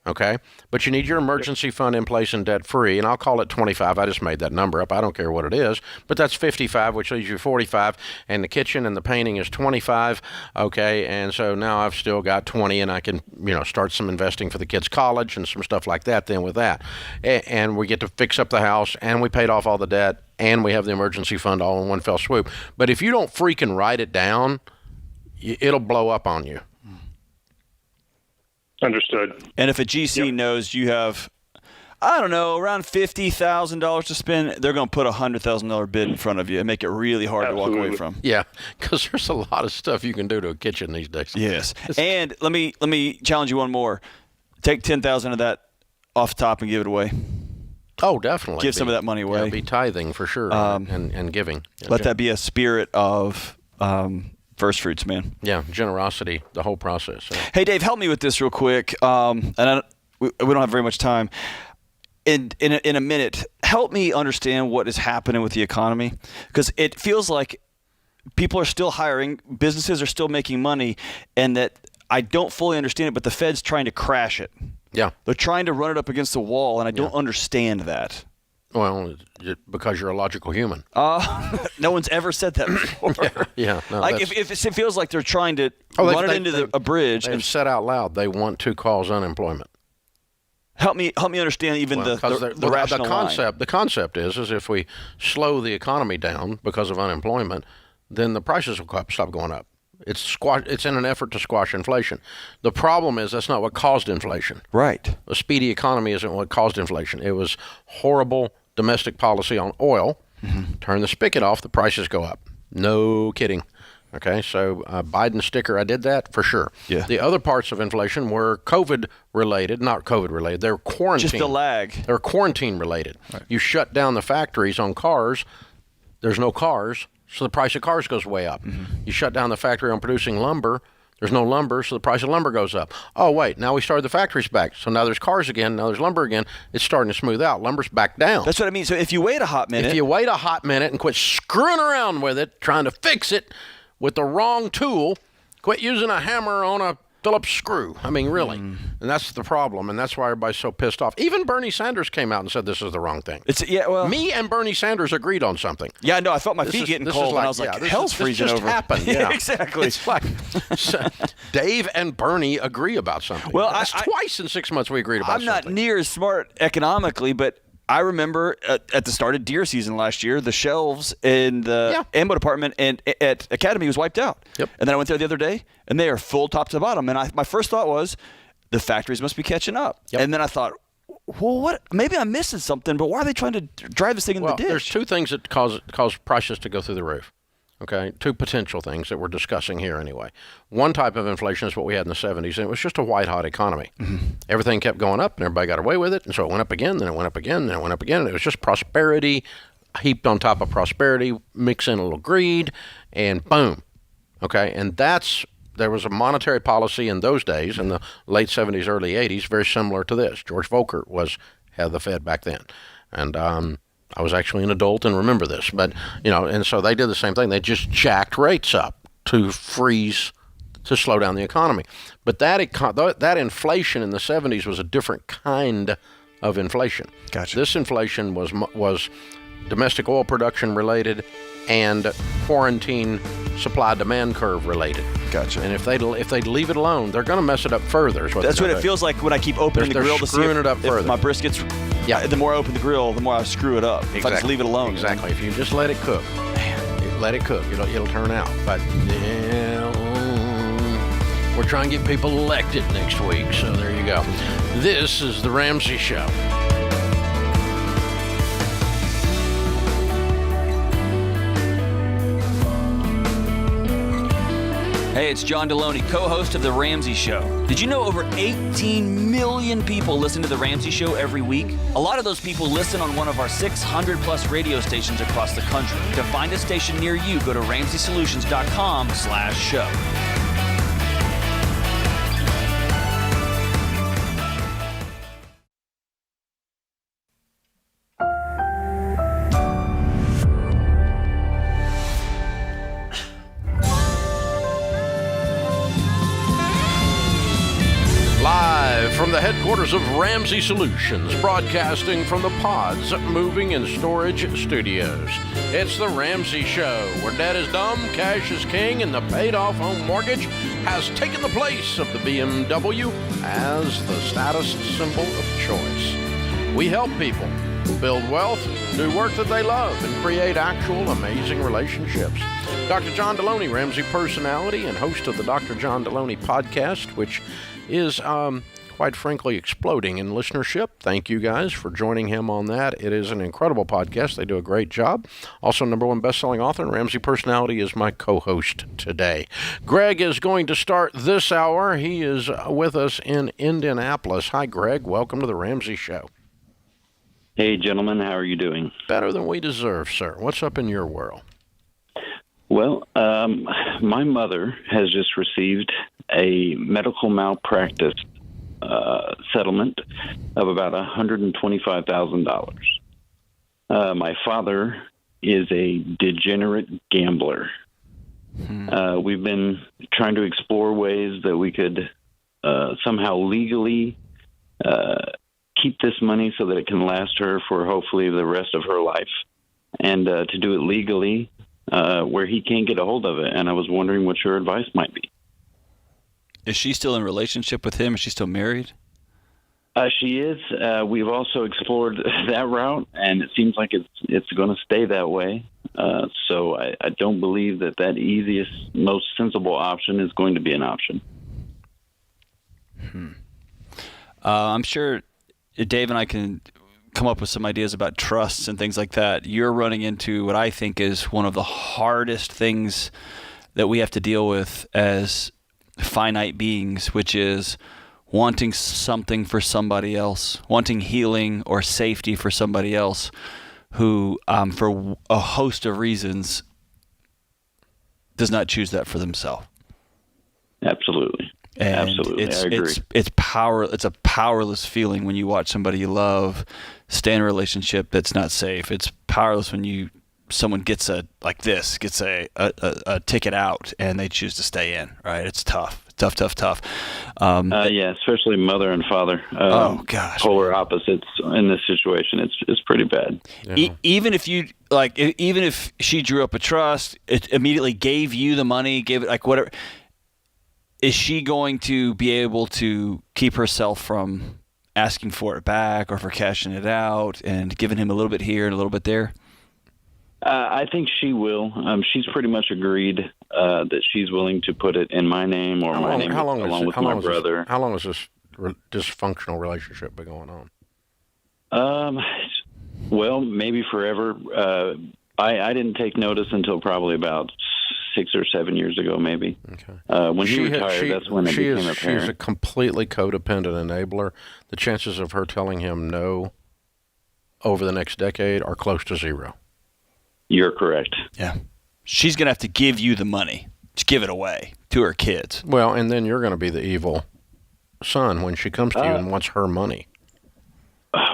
Okay? But you need your emergency fund in place and debt-free, and I'll call it 25. I just made that number up. I don't care what it is. But that's 55, which leaves you 45, and the kitchen and the painting is 25. Okay? And so now I've still got 20, and I can, start some investing for the kids' college and some stuff like that then with that. And we get to fix up the house, and we paid off all the debt, and we have the emergency fund all in one fell swoop. But if you don't freaking write it down, it'll blow up on you. Understood. And if a GC knows you have, I don't know, around $50,000 to spend, they're going to put a $100,000 bid in front of you and make it really hard to walk away from. Yeah, because there's a lot of stuff you can do to a kitchen these days. Yes. And let me challenge you one more. Take 10,000 of that off the top and give it away. Oh, definitely. Give some of that money away. Yeah, be tithing for sure, and giving. Yeah, let that be a spirit of first fruits, man. Yeah, generosity, the whole process. So. Hey, Dave, help me with this real quick. We don't have very much time. In a minute, help me understand what is happening with the economy, because it feels like people are still hiring, businesses are still making money, and that I don't fully understand it, but the Fed's trying to crash it. Yeah. They're trying to run it up against the wall, and I don't understand that. Well, because you're a logical human. No one's ever said that before. Yeah. No, like if it feels like they're trying to run it into a bridge and said out loud they want to cause unemployment. Help me understand even the rational concept. line. The concept is if we slow the economy down because of unemployment, then the prices will stop going up. It's in an effort to squash inflation. The problem is that's not what caused inflation. Right. A speedy economy isn't what caused inflation. It was horrible domestic policy on oil. Mm-hmm. Turn the spigot off, the prices go up. No kidding. Okay, so Biden sticker, I did that for sure. Yeah. The other parts of inflation were COVID-related, not COVID-related. They're quarantine. Just the lag. They're quarantine-related. Right. You shut down the factories on cars. There's no cars. So the price of cars goes way up. Mm-hmm. You shut down the factory on producing lumber. There's no lumber, so the price of lumber goes up. Oh, wait, now we started the factories back. So now there's cars again, now there's lumber again. It's starting to smooth out. Lumber's back down. That's what I mean. So if you wait a hot minute. If you wait a hot minute and quit screwing around with it, trying to fix it with the wrong tool, quit using a hammer on a Phillips screw. I mean, really. And that's the problem, and that's why everybody's so pissed off. Even Bernie Sanders came out and said this is the wrong thing. Me and Bernie Sanders agreed on something. Yeah, no, I felt my feet getting cold, and I was like, hell's freezing over. This just happened. Yeah, exactly. It's like Dave and Bernie agree about something. Well, that's twice in 6 months we agreed about something. I'm not near as smart economically, but I remember at the start of deer season last year, the shelves in the ammo department and at Academy was wiped out. Yep. And then I went there the other day, and they are full top to bottom. And my first thought was, the factories must be catching up. Yep. And then I thought, well, what? Maybe I'm missing something, but why are they trying to drive this thing in the ditch? There's two things that cause prices to go through the roof. Okay, two potential things that we're discussing here anyway. One type of inflation is what we had in the 70s, and it was just a white-hot economy. Mm-hmm. Everything kept going up, and everybody got away with it, and so it went up again, then it went up again, then it went up again, and it was just prosperity heaped on top of prosperity, mix in a little greed, and boom. Okay, and there was a monetary policy in those days, in the late 70s, early 80s, very similar to this. George Volcker had the Fed back then, and I was actually an adult and remember this, but and so they did the same thing. They just jacked rates up to slow down the economy. But that inflation in the 70s was a different kind of inflation. Gotcha. This inflation was domestic oil production related and quarantine supply-demand curve related. Gotcha. And if they'd leave it alone, they're going to mess it up further. That's what it feels like when I keep opening the grill to see screwing it up further. If my brisket's. Yeah. The more I open the grill, the more I screw it up. Exactly. If I just leave it alone. Exactly. If you just let it cook, let it cook. It'll turn out. But we're trying to get people elected next week, so there you go. This is the Ramsey Show. Hey, it's John Deloney, co-host of The Ramsey Show. Did you know over 18 million people listen to The Ramsey Show every week? A lot of those people listen on one of our 600-plus radio stations across the country. To find a station near you, go to RamseySolutions.com/show. From the headquarters of Ramsey Solutions, broadcasting from the Pods Moving and Storage Studios. It's the Ramsey Show, where debt is dumb, cash is king, and the paid-off home mortgage has taken the place of the BMW as the status symbol of choice. We help people build wealth, do work that they love, and create actual amazing relationships. Dr. John Deloney, Ramsey personality and host of the Dr. John Deloney podcast, which is quite frankly exploding in listenership. Thank you guys for joining him on that. It is an incredible podcast. They do a great job. Also, #1 best-selling author and Ramsey personality is my co-host today. Greg is going to start this hour. He is with us in Indianapolis. Hi, Greg. Welcome to the Ramsey Show. Hey, gentlemen. How are you doing? Better than we deserve, sir. What's up in your world? Well, my mother has just received a medical malpractice settlement of about $125,000. My father is a degenerate gambler. We've been trying to explore ways that we could somehow legally keep this money so that it can last her for hopefully the rest of her life, and to do it legally where he can't get a hold of it. And I was wondering what your advice might be. Is she still in a relationship with him? Is she still married? She is. We've also explored that route, and it seems like it's going to stay that way. So I don't believe that easiest, most sensible option is going to be an option. I'm sure Dave and I can come up with some ideas about trusts and things like that. You're running into what I think is one of the hardest things that we have to deal with as finite beings, which is wanting something for somebody else, wanting healing or safety for somebody else who, for a host of reasons, does not choose that for themselves. Absolutely. And Absolutely, I agree. It's a powerless feeling when you watch somebody you love stay in a relationship that's not safe. It's powerless when someone gets a ticket out and they choose to stay in. Right? It's tough. Tough. Yeah, especially mother and father. Oh gosh, polar opposites in this situation. It's pretty bad. Yeah. Even if she drew up a trust, it immediately gave you the money, gave it like whatever. Is she going to be able to keep herself from asking for it back or for cashing it out and giving him a little bit here and a little bit there? I think she will. She's pretty much agreed that she's willing to put it in my name or my name along with my brother. How long has this dysfunctional relationship been going on? Well, maybe forever. I didn't take notice until probably about 6 or 7 years ago, maybe. Okay. When he retired, that's when it became apparent. She's a completely codependent enabler. The chances of her telling him no over the next decade are close to zero. You're correct. Yeah. She's going to have to give you the money. Just give it away to her kids. Well, and then you're going to be the evil son when she comes to you and wants her money.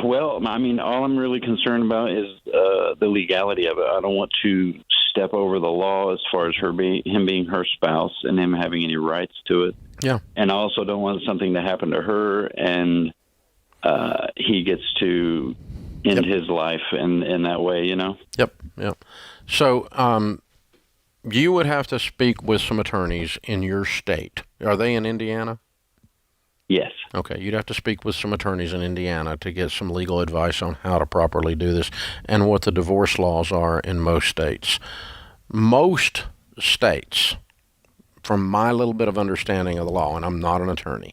Well, I mean, all I'm really concerned about is the legality of it. I don't want to step over the law as far as him being her spouse and him having any rights to it. Yeah. And I also don't want something to happen to her and he gets to end his life in that way, you know? Yep. So you would have to speak with some attorneys in your state. Are they in Indiana? Yes. Okay, you'd have to speak with some attorneys in Indiana to get some legal advice on how to properly do this and what the divorce laws are in most states. Most states, from my little bit of understanding of the law, and I'm not an attorney,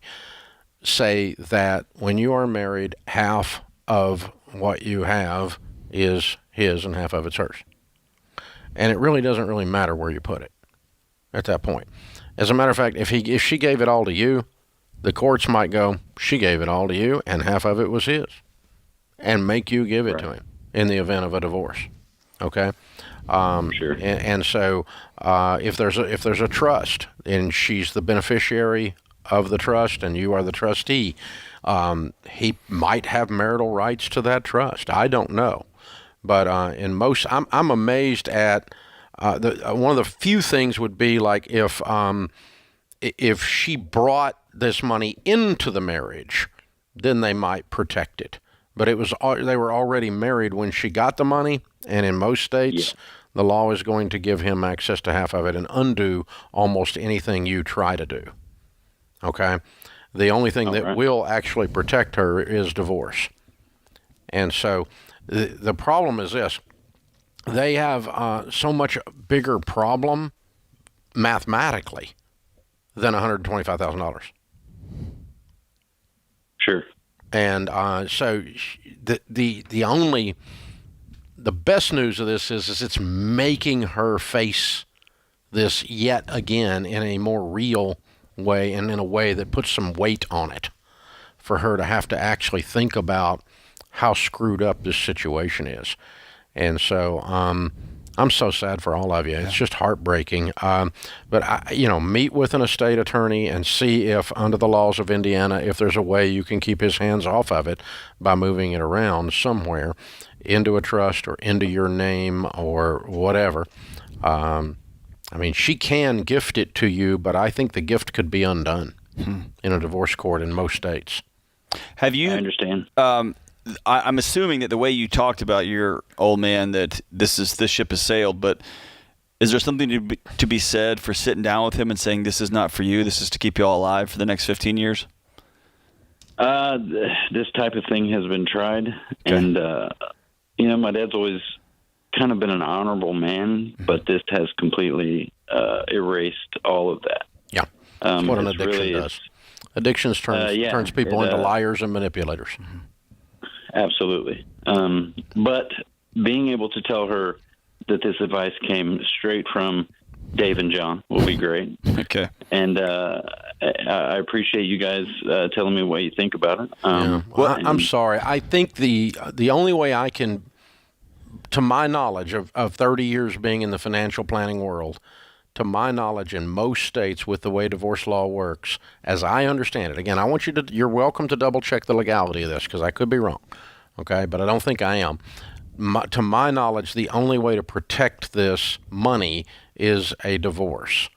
say that when you are married, half of what you have is his and half of it's hers. And it really doesn't really matter where you put it at that point. As a matter of fact, if she gave it all to you, the courts might go, she gave it all to you, and half of it was his, and make you give it to him in the event of a divorce. Okay? Sure. And so if there's a trust, and she's the beneficiary of the trust, and you are the trustee, he might have marital rights to that trust. I don't know. But in most, I'm amazed at one of the few things would be like if she brought this money into the marriage, then they might protect it. But they were already married when she got the money, and in most states, the law is going to give him access to half of it and undo almost anything you try to do. Okay? The only thing that will actually protect her is divorce. And so the problem is this. They have so much bigger problem mathematically than $125,000. Sure. And so the best news of this is it's making her face this yet again in a more real way and in a way that puts some weight on it for her to have to actually think about how screwed up this situation is. And so I'm so sad for all of you. It's just heartbreaking. But meet with an estate attorney and see if, under the laws of Indiana, if there's a way you can keep his hands off of it by moving it around somewhere into a trust or into your name or whatever. I mean, she can gift it to you, but I think the gift could be undone in a divorce court in most states. Have you? I understand. I'm assuming that the way you talked about your old man, that this ship has sailed, but is there something to be said for sitting down with him and saying, this is not for you, this is to keep you all alive for the next 15 years? This type of thing has been tried. Okay. And, my dad's always kind of been an honorable man, but this has completely erased all of that. Yeah, that's what an addiction does. Addiction turns people into liars and manipulators. Absolutely. But being able to tell her that this advice came straight from Dave and John will be great. Okay. And I appreciate you guys telling me what you think about it. Well, I'm sorry. I think the only way I can, to my knowledge of 30 years being in the financial planning world, to my knowledge, in most states with the way divorce law works, as I understand it, again, you're welcome to double check the legality of this because I could be wrong, okay? But I don't think I am. To my knowledge, the only way to protect this money is a divorce.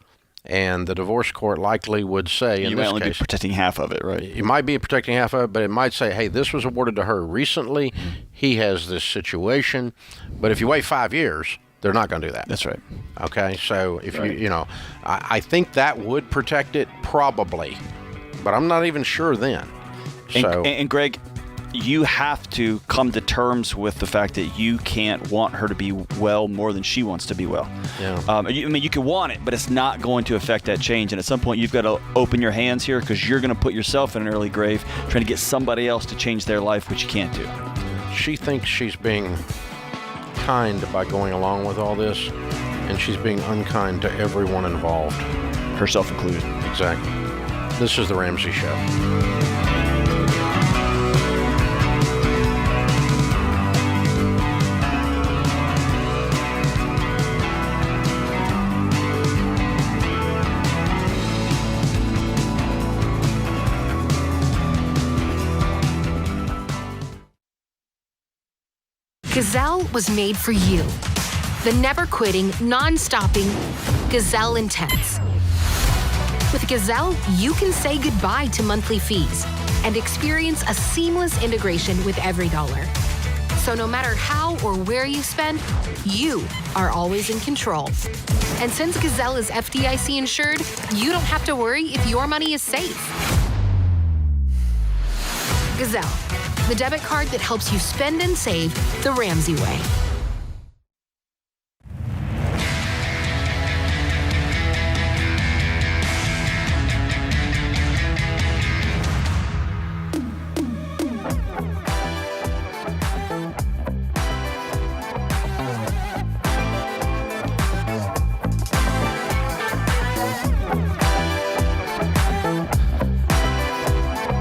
And the divorce court likely would say, in this case, you might only be protecting half of it, right? You might be protecting half of it, but it might say, hey, this was awarded to her recently. He has this situation. But if you wait 5 years, they're not going to do that. That's right. Okay, so if I think that would protect it probably, but I'm not even sure then. And Greg, you have to come to terms with the fact that you can't want her to be well more than she wants to be well. Yeah. You can want it, but it's not going to affect that change. And at some point, you've got to open your hands here, because you're going to put yourself in an early grave trying to get somebody else to change their life, which you can't do. She thinks she's being kind by going along with all this, and she's being unkind to everyone involved. Herself included. Exactly. This is The Ramsey Show. Gazelle was made for you. The never-quitting, non-stopping Gazelle Intense. With Gazelle, you can say goodbye to monthly fees and experience a seamless integration with every dollar. So no matter how or where you spend, you are always in control. And since Gazelle is FDIC insured, you don't have to worry if your money is safe. Gazelle, the debit card that helps you spend and save the Ramsey way.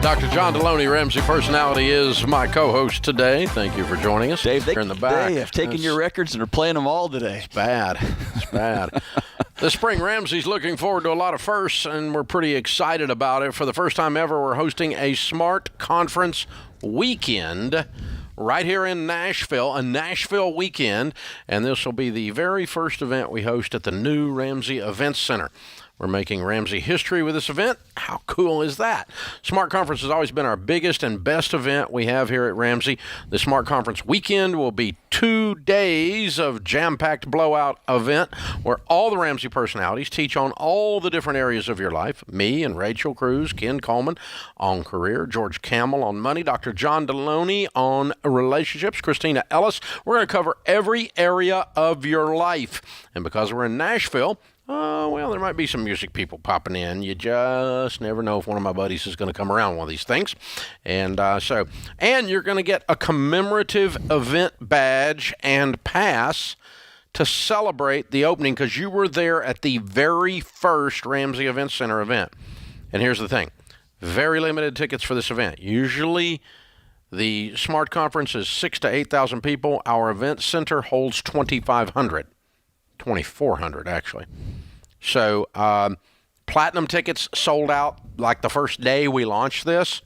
Dr. John Deloney, Ramsey Personality, is my co-host today. Thank you for joining us. Dave, Here in the back. They have taken your records and are playing them all today. It's bad. It's bad. This spring, Ramsey's looking forward to a lot of firsts, and we're pretty excited about it. For the first time ever, we're hosting a Smart Conference weekend right here in Nashville, a Nashville weekend, and this will be the very first event we host at the new Ramsey Events Center. We're making Ramsey history with this event. How cool is that? Smart Conference has always been our biggest and best event we have here at Ramsey. The Smart Conference weekend will be 2 days of jam-packed blowout event where all the Ramsey personalities teach on all the different areas of your life. Me and Rachel Cruz, Ken Coleman on career, George Camel on money, Dr. John Deloney on relationships, Christina Ellis. We're going to cover every area of your life. And because we're in Nashville, well, there might be some music people popping in. You just never know if one of my buddies is going to come around one of these things. And and you're going to get a commemorative event badge and pass to celebrate the opening, because you were there at the very first Ramsey Event Center event. And here's the thing. Very limited tickets for this event. Usually the Smart Conference is 6,000 to 8,000 people. Our event center holds 2,500. 2,400 actually. So platinum tickets sold out like the first day we launched this.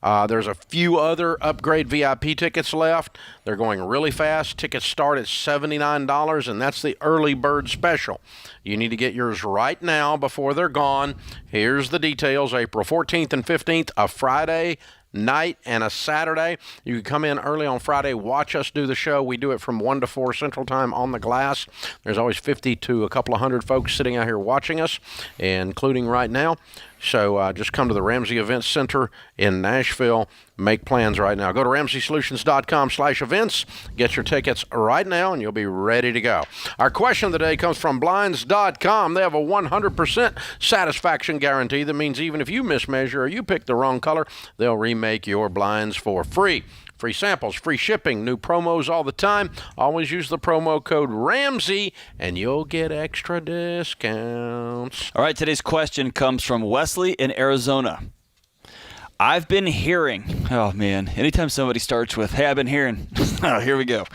There's a few other upgrade VIP tickets left. They're going really fast. Tickets start at $79, and that's the early bird special. You need to get yours right now before they're gone. Here's the details. April 14th and 15th, a Friday night and a Saturday. You can come in early on Friday, watch us do the show. We do it from 1 to 4 Central Time on the glass. There's always 50 to a couple of hundred folks sitting out here watching us, including right now. So just come to the Ramsey Events Center in Nashville. Make plans right now. Go to RamseySolutions.com/events. Get your tickets right now, and you'll be ready to go. Our question of the day comes from Blinds.com. They have a 100% satisfaction guarantee. That means even if you mismeasure or you pick the wrong color, they'll remake your blinds for free. Free samples, free shipping, new promos all the time. Always use the promo code Ramsey, and you'll get extra discounts. All right, today's question comes from Wesley in Arizona. I've been hearing, oh man, anytime somebody starts with, hey, I've been hearing, oh, here we go.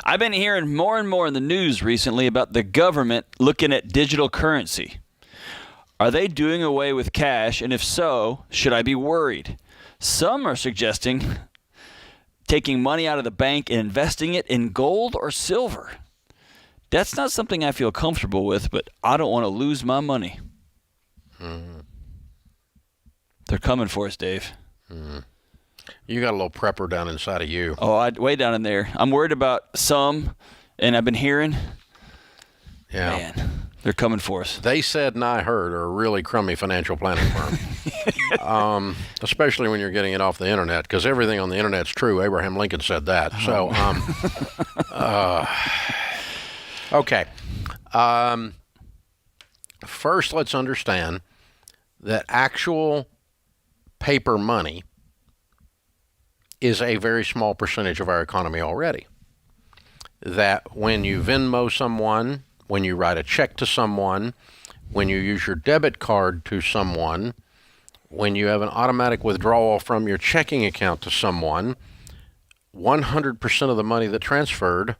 I've been hearing more and more in the news recently about the government looking at digital currency. Are they doing away with cash? And if so, should I be worried? Some are suggesting taking money out of the bank and investing it in gold or silver. That's not something I feel comfortable with, but I don't want to lose my money. They're coming for us, Dave. You got a little prepper down inside of you. Oh, way down in there. I'm worried about some, and I've been hearing. Yeah. Man. They're coming for us. They Said and I Heard are a really crummy financial planning firm, especially when you're getting it off the internet, because everything on the internet's true. Abraham Lincoln said that. So, okay. First, let's understand that actual paper money is a very small percentage of our economy already. That when you Venmo someone, when you write a check to someone, when you use your debit card to someone, when you have an automatic withdrawal from your checking account to someone, 100% of the money that transferred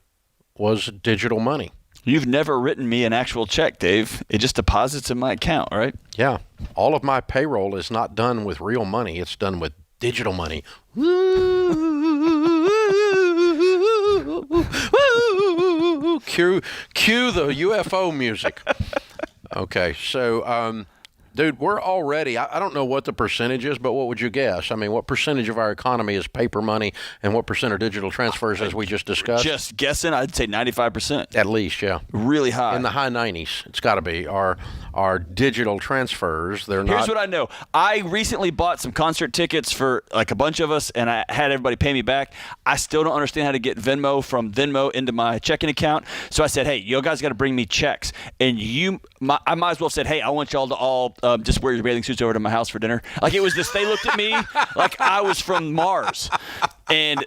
was digital money. You've never written me an actual check, Dave. It just deposits in my account, right? Yeah. All of my payroll is not done with real money. It's done with digital money. Cue the UFO music. Okay, so, dude, we're already, I don't know what the percentage is, but what would you guess? I mean, what percentage of our economy is paper money and what percent are digital transfers, as we just discussed? Just guessing, I'd say 95%. At least, yeah. Really high. In the high 90s, it's got to be. Our digital transfers, they're not. Here's what I know. I recently bought some concert tickets for like a bunch of us, and I had everybody pay me back. I still don't understand how to get Venmo from Venmo into my checking account. So I said, hey, you guys got to bring me checks. And I might as well have said, hey, I want y'all to all just wear your bathing suits over to my house for dinner. Like it was this, they looked at me like I was from Mars. And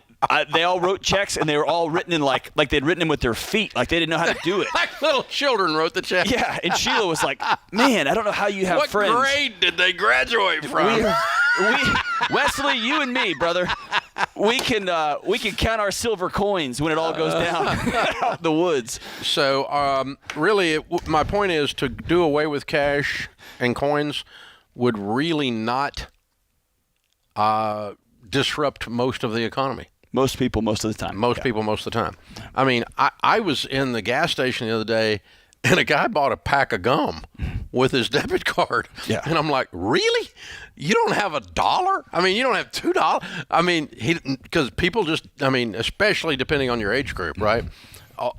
they all wrote checks, and they were all written in like they'd written them with their feet, like they didn't know how to do it. Like little children wrote the check. Yeah, and Sheila was like, man, I don't know how you have friends. What grade did they graduate from? Wesley, you and me, brother, we can count our silver coins when it all goes down out the woods. So really, my point is to do away with cash and coins would really not disrupt most of the economy. Most people, most of the time. Most people, most of the time. I mean, I was in the gas station the other day, and a guy bought a pack of gum with his debit card. Yeah. And I'm like, really? You don't have $1? I mean, you don't have $2? I mean, because people just, I mean, especially depending on your age group, right?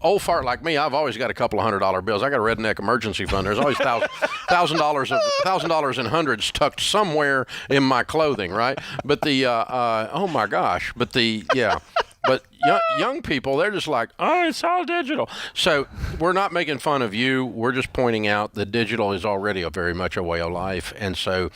Old fart like me, I've always got a couple of $100 bills. I got a redneck emergency fund. There's always $1,000 in hundreds tucked somewhere in my clothing, right? But oh my gosh, but young people, they're just like, oh, it's all digital. So we're not making fun of you. We're just pointing out that digital is already very much a way of life, and so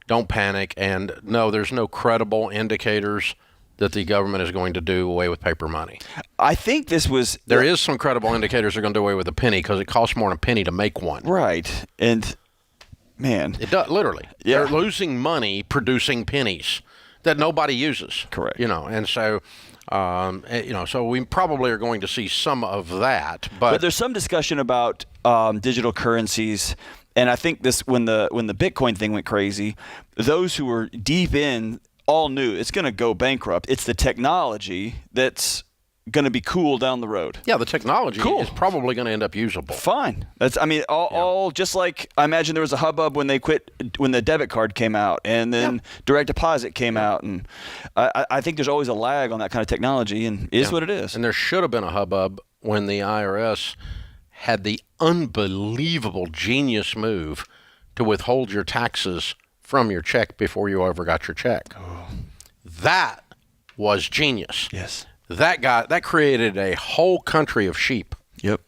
don't panic. And no, there's no credible indicators that the government is going to do away with paper money. I think there is some credible indicators they're going to do away with a penny, because it costs more than a penny to make one. Right. And man, it does, literally. Yeah. They're losing money producing pennies that nobody uses. Correct. And so so we probably are going to see some of that, but there's some discussion about digital currencies. And I think when the Bitcoin thing went crazy, those who were deep in all knew it's going to go bankrupt. It's the technology that's going to be cool down the road. Yeah, the technology is probably going to end up usable. Fine. All just like I imagine there was a hubbub when the debit card came out, and then direct deposit came out, and I think there's always a lag on that kind of technology, and is what it is. And there should have been a hubbub when the IRS had the unbelievable genius move to withhold your taxes from your check before you ever got your check. Oh. That was genius. Yes. That created a whole country of sheep. Yep.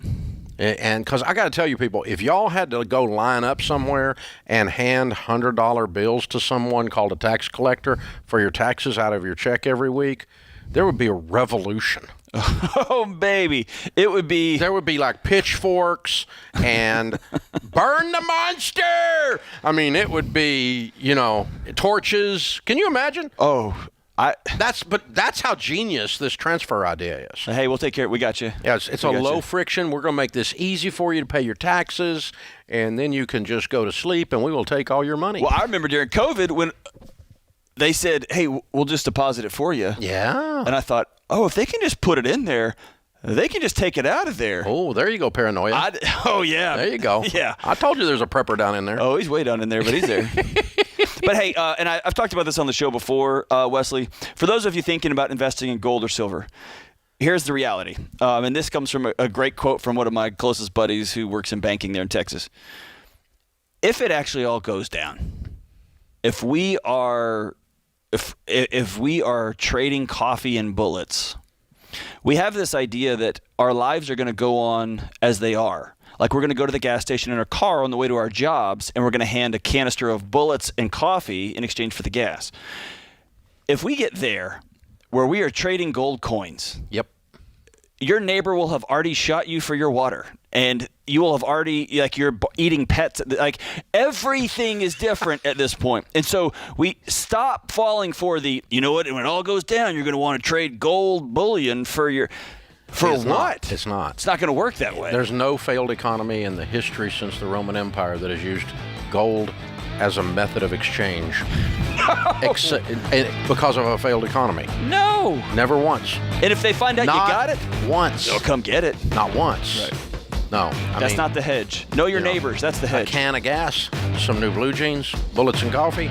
And because I got to tell you, people, if y'all had to go line up somewhere and hand $100 bills to someone called a tax collector for your taxes out of your check every week, there would be a revolution. Oh, baby. There would be like pitchforks and burn the monster. I mean, it would be, torches. Can you imagine? Oh, that's how genius this transfer idea is. Hey, we'll take care of it. We got you. Yeah, it's a low friction. We're going to make this easy for you to pay your taxes, and then you can just go to sleep, and we will take all your money. Well, I remember during COVID when they said, hey, we'll just deposit it for you. Yeah. And I thought, oh, if they can just put it in there, they can just take it out of there. Oh, there you go, paranoia. Oh, yeah. There you go. Yeah. I told you there's a prepper down in there. Oh, he's way down in there, but he's there. But hey, and I've talked about this on the show before, Wesley. For those of you thinking about investing in gold or silver, here's the reality. And this comes from a great quote from one of my closest buddies who works in banking there in Texas. If it actually all goes down, if we are trading coffee and bullets, we have this idea that our lives are going to go on as they are. Like we're going to go to the gas station in our car on the way to our jobs, and we're going to hand a canister of bullets and coffee in exchange for the gas. If we get there where we are trading gold coins, Yep. your neighbor will have already shot you for your water, and you will have already, like, you're eating pets. Like, everything is different at this point. And so we stop falling for the, you know what, when it all goes down, you're going to want to trade gold bullion for your... For It's what? not. It's not. It's not going to work that way. There's no failed economy in the history since the Roman Empire that has used gold as a method of exchange because of a failed economy. No. Never once. And if they find out Not you got it, once. they'll come get it. Not once. Right. No. That's not the hedge. Know your neighbors. That's the A hedge. can of gas, some new blue jeans, bullets and coffee.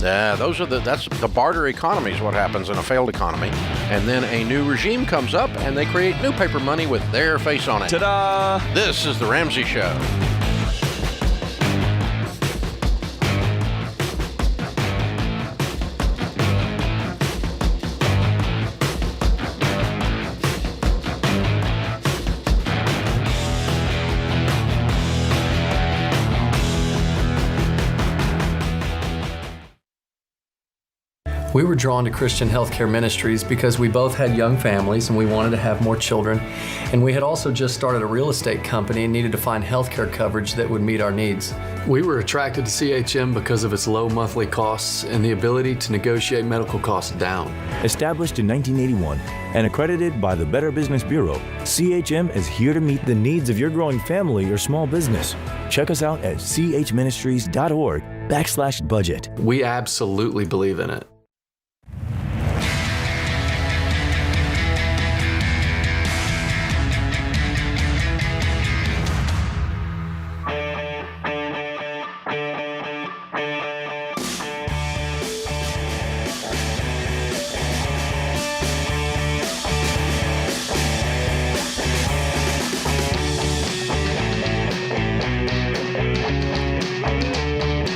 Yeah, that's the barter economy is what happens in a failed economy. And then a new regime comes up and they create new paper money with their face on it. Ta-da! This is the Ramsey Show. We were drawn to Christian Healthcare Ministries because we both had young families and we wanted to have more children. And we had also just started a real estate company and needed to find healthcare coverage that would meet our needs. We were attracted to CHM because of its low monthly costs and the ability to negotiate medical costs down. Established in 1981 and accredited by the Better Business Bureau, CHM is here to meet the needs of your growing family or small business. Check us out at chministries.org/budget. We absolutely believe in it.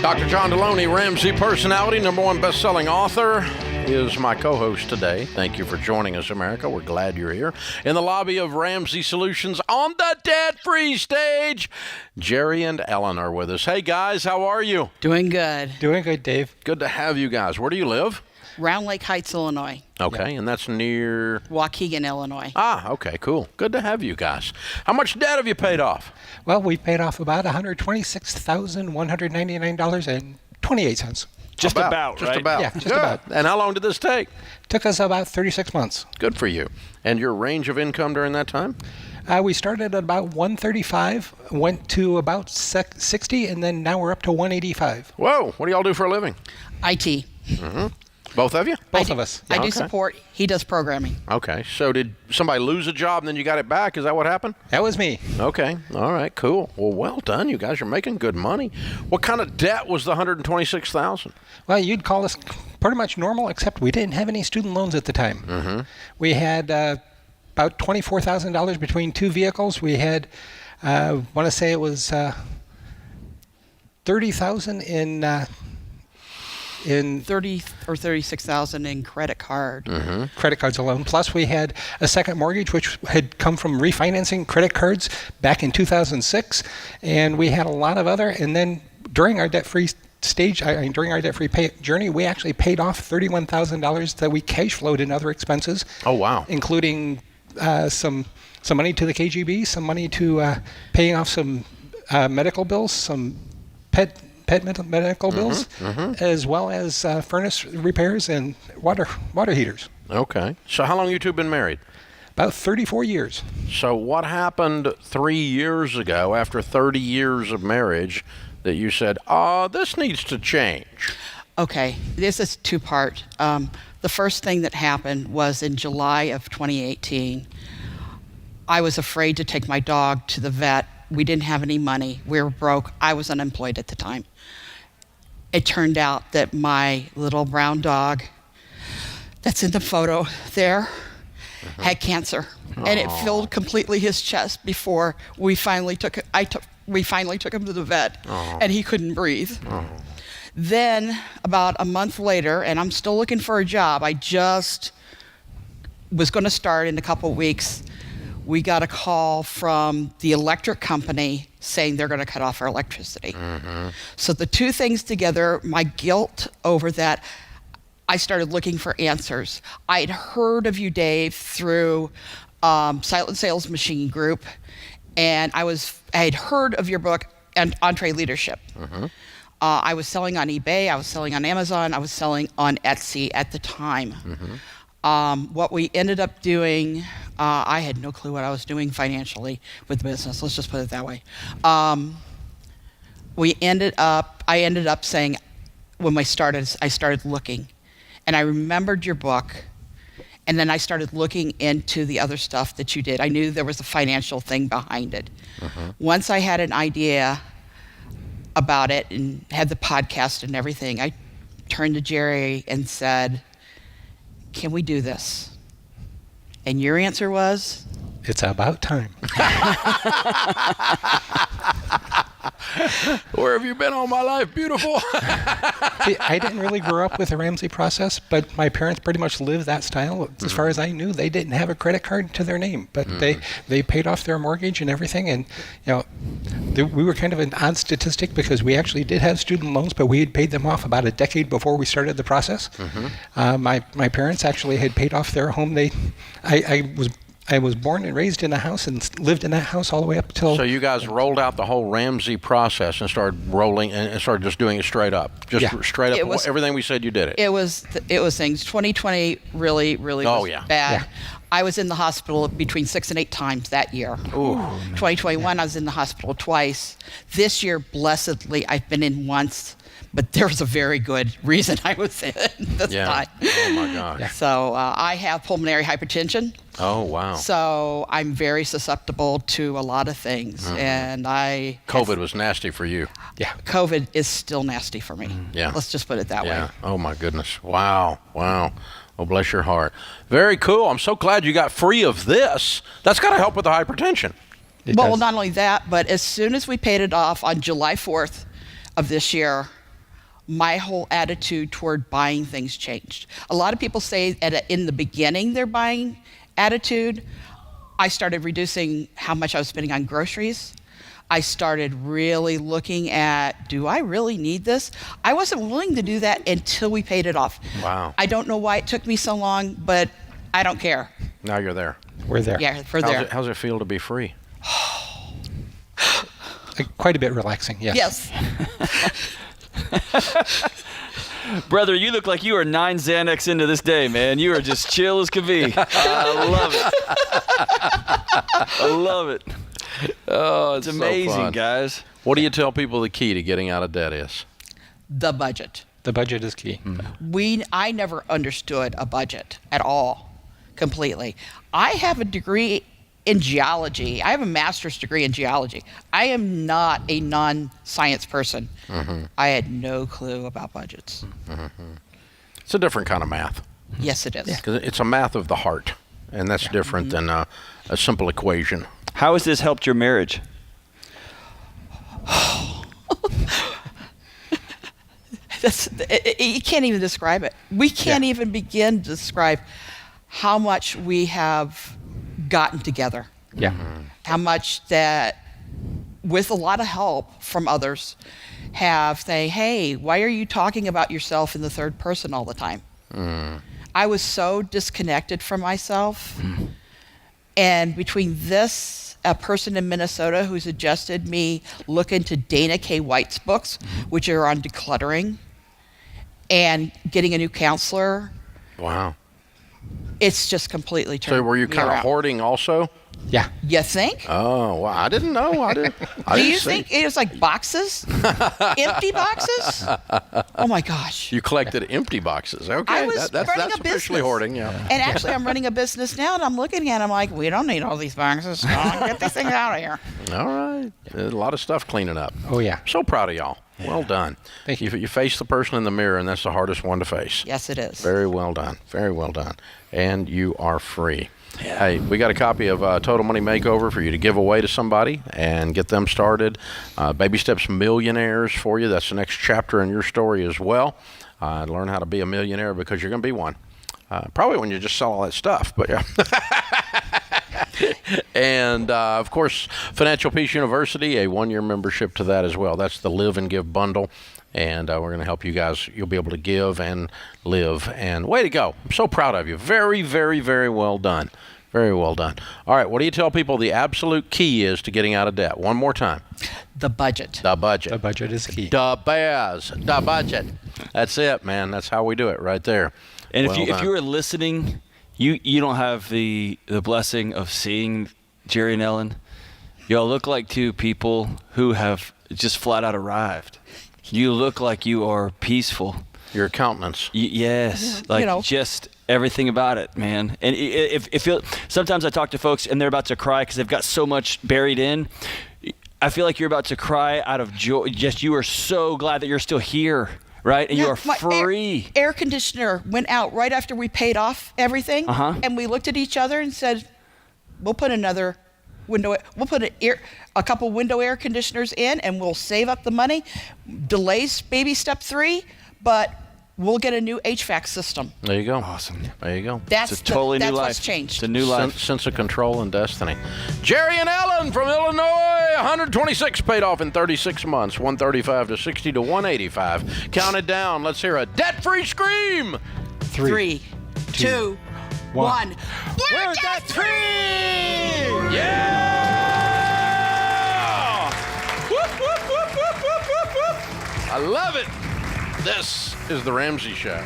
Dr. John Deloney, Ramsey personality, #1 best-selling author, is my co-host today. Thank you for joining us, America. We're glad you're here. In the lobby of Ramsey Solutions on the debt-free stage, Jerry and Ellen are with us. Hey, guys, how are you? Doing good. Doing good, Dave. Good to have you guys. Where do you live? Round Lake Heights, Illinois. Okay, and that's near... Waukegan, Illinois. Ah, okay, cool. Good to have you guys. How much debt have you paid off? Well, we paid off about $126,199.28. Just about, Just right? about. Yeah, just Good. about. And how long did this take? Took us about 36 months. Good for you. And your range of income during that time? We started at about 135, went to about 60, and then now we're up to 185. Whoa, what do y'all do for a living? IT. Mm-hmm. Both of you? Both of us. I do Okay. support. He does programming. Okay, so did somebody lose a job and then you got it back? Is that what happened? That was me. Okay, all right, cool. Well done. You guys are making good money. What kind of debt was the $126,000? Well, you'd call us pretty much normal, except we didn't have any student loans at the time. Mm-hmm. We had about $24,000 between two vehicles. We had, I want to say it was $30,000 in 30 or 36,000 in credit card. Credit cards alone. Plus, we had a second mortgage, which had come from refinancing credit cards back in 2006, and we had a lot of other. And then during our debt-free stage, during our debt-free journey, we actually paid off $31,000 that we cash flowed in other expenses. Oh wow! Including some money to the KGB, some money to paying off some medical bills, some pet medical bills, as well as furnace repairs and water heaters. Okay. So how long you two been married? About 34 years. So what happened 3 years ago after 30 years of marriage that you said, this needs to change? Okay, this is two-part. The first thing that happened was in July of 2018. I was afraid to take my dog to the vet. We didn't have any money. We were broke. I was unemployed at the time. It turned out that my little brown dog that's in the photo there had cancer, and it filled completely his chest before we finally took him to the vet, and he couldn't breathe. Then about a month later, and I'm still looking for a job. I just was going to start in a couple of weeks. We got a call from the electric company saying they're going to cut off our electricity. So the two things together, my guilt over that, I started looking for answers. I had heard of you, Dave, through Silent Sales Machine Group, and I had heard of your book, Entree Leadership. I was selling on eBay, I was selling on Amazon, I was selling on Etsy at the time. What we ended up doing, I had no clue what I was doing financially with the business, let's just put it that way. I ended up saying, when I started looking, and I remembered your book, and then I started looking into the other stuff that you did. I knew there was a financial thing behind it. Once I had an idea about it and had the podcast and everything, I turned to Jerry and said, can we do this? And your answer was? It's about time. Where have you been all my life, beautiful? See, I didn't really grow up with the Ramsey process, but my parents pretty much lived that style. As far as I knew, they didn't have a credit card to their name, but they paid off their mortgage and everything. And we were kind of an odd statistic because we actually did have student loans, but we had paid them off about a decade before we started the process. My parents actually had paid off their home. I was born and raised in a house and lived in that house all the way up till... So you guys rolled out the whole Ramsey process and started rolling and started just doing it straight up. Straight up. Everything we said, you did it. It was things. 2020 really was bad. Yeah. I was in the hospital between 6 and 8 times that year. 2021, I was in the hospital twice. This year, blessedly, I've been in once. But there was a very good reason I was in this time. Oh, my gosh. So I have pulmonary hypertension. Oh, wow. So I'm very susceptible to a lot of things. And COVID was nasty for you. Yeah. COVID is still nasty for me. Yeah. Let's just put it that way. Oh, my goodness. Wow. Oh, bless your heart. Very cool. I'm so glad you got free of this. That's got to help with the hypertension. Well, not only that, but as soon as we paid it off on July 4th of this year, my whole attitude toward buying things changed. A lot of people say in the beginning their buying attitude. I started reducing how much I was spending on groceries. I started really looking at, do I really need this? I wasn't willing to do that until we paid it off. Wow. I don't know why it took me so long, but I don't care. Now you're there. We're there. Yeah, we're there. How's it feel to be free? Quite a bit relaxing, yes. Brother, you look like you are 9 Xanax into this day, man. You are just chill as can be. I love it. I love it. Oh, it's amazing, so guys. What do you tell people the key to getting out of debt is? The budget. The budget is key. I never understood a budget at all, completely. I have a degree in geology. I have a master's degree in geology. I am not a non-science person. I had no clue about budgets. It's a different kind of math. Yes, it is. Because it's a math of the heart, and that's different than a simple equation. How has this helped your marriage? You can't even describe it. We can't even begin to describe how much we have gotten together. How much that, with a lot of help from others, have say, hey, why are you talking about yourself in the third person all the time? I was so disconnected from myself. And between this, a person in Minnesota who suggested me look into Dana K. White's books, which are on decluttering, and getting a new counselor. Wow. It's just completely turned. So were you kind of hoarding also? Yeah. You think? Oh, well, I didn't know. Do you think it was like boxes? Empty boxes? Oh my gosh. You collected empty boxes. Okay. I was that's running a officially business. hoarding, And actually, I'm running a business now, and I'm looking at it, I'm like, we don't need all these boxes. Get these things out of here. All right. There's a lot of stuff cleaning up. Oh, yeah. So proud of y'all. Well done. Thank you. You face the person in the mirror, and that's the hardest one to face. Yes, it is. Very well done. Very well done. And you are free. Yeah. Hey, we got a copy of Total Money Makeover for you to give away to somebody and get them started. Baby Steps Millionaires for you. That's the next chapter in your story as well. Learn how to be a millionaire because you're going to be one. Probably when you just sell all that stuff, but yeah. And, of course, Financial Peace University, a one-year membership to that as well. That's the Live and Give bundle. And we're going to help you guys. You'll be able to give and live. And way to go. I'm so proud of you. Very, very, very well done. Very well done. All right, what do you tell people the absolute key is to getting out of debt? One more time. The budget. The budget. The budget is key. The budget. That's it, man. That's how we do it right there. And well if you were listening, you don't have the blessing of seeing Jerry and Ellen. Y'all look like two people who have just flat out arrived. You look like you are peaceful. Your countenance. Yes. Like just everything about it, man. And if sometimes I talk to folks and they're about to cry because they've got so much buried in. I feel like you're about to cry out of joy. Just you are so glad that you're still here, right? And you are free. Air conditioner went out right after we paid off everything. And we looked at each other and said, we'll put another window. We'll put a couple window air conditioners in, and we'll save up the money. Delays baby step 3, but we'll get a new HVAC system. There you go. Awesome. There you go. That's it's a totally new life. What's changed. It's a new life. Sense of control and destiny. Jerry and Ellen from Illinois, 126 paid off in 36 months, 135 to 60 to 185. Counted down. Let's hear a debt-free scream. 3, 2, 1. We're debt-free! Yeah! Whoop, whoop, whoop, whoop, whoop, whoop, whoop. I love it. This is The Ramsey Show.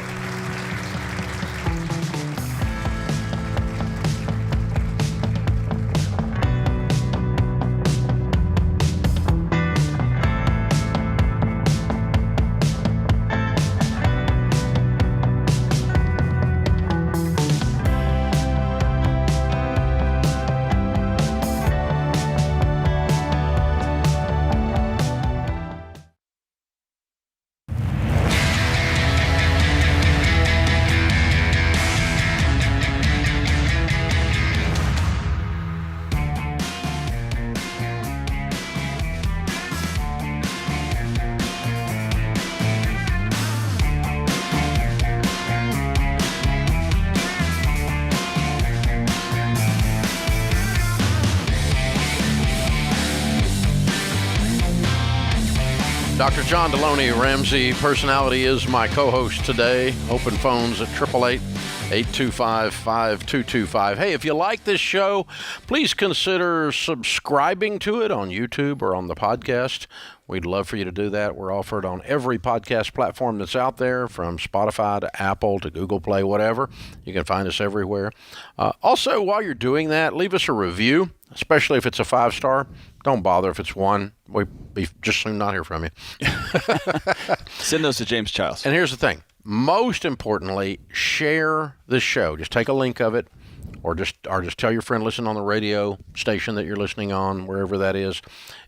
Dr. John Deloney Ramsey, personality, is my co-host today. Open phones at 888-825-5225. Hey, if you like this show, please consider subscribing to it on YouTube or on the podcast. We'd love for you to do that. We're offered on every podcast platform that's out there, from Spotify to Apple to Google Play, whatever. You can find us everywhere. Also, while you're doing that, leave us a review, especially if it's a 5-star. Don't bother if it's 1. We'd just soon not hear from you. Send those to James Childs. And here's the thing. Most importantly, share this show. Just take a link of it, or just tell your friend, listen on the radio station that you're listening on, wherever that is,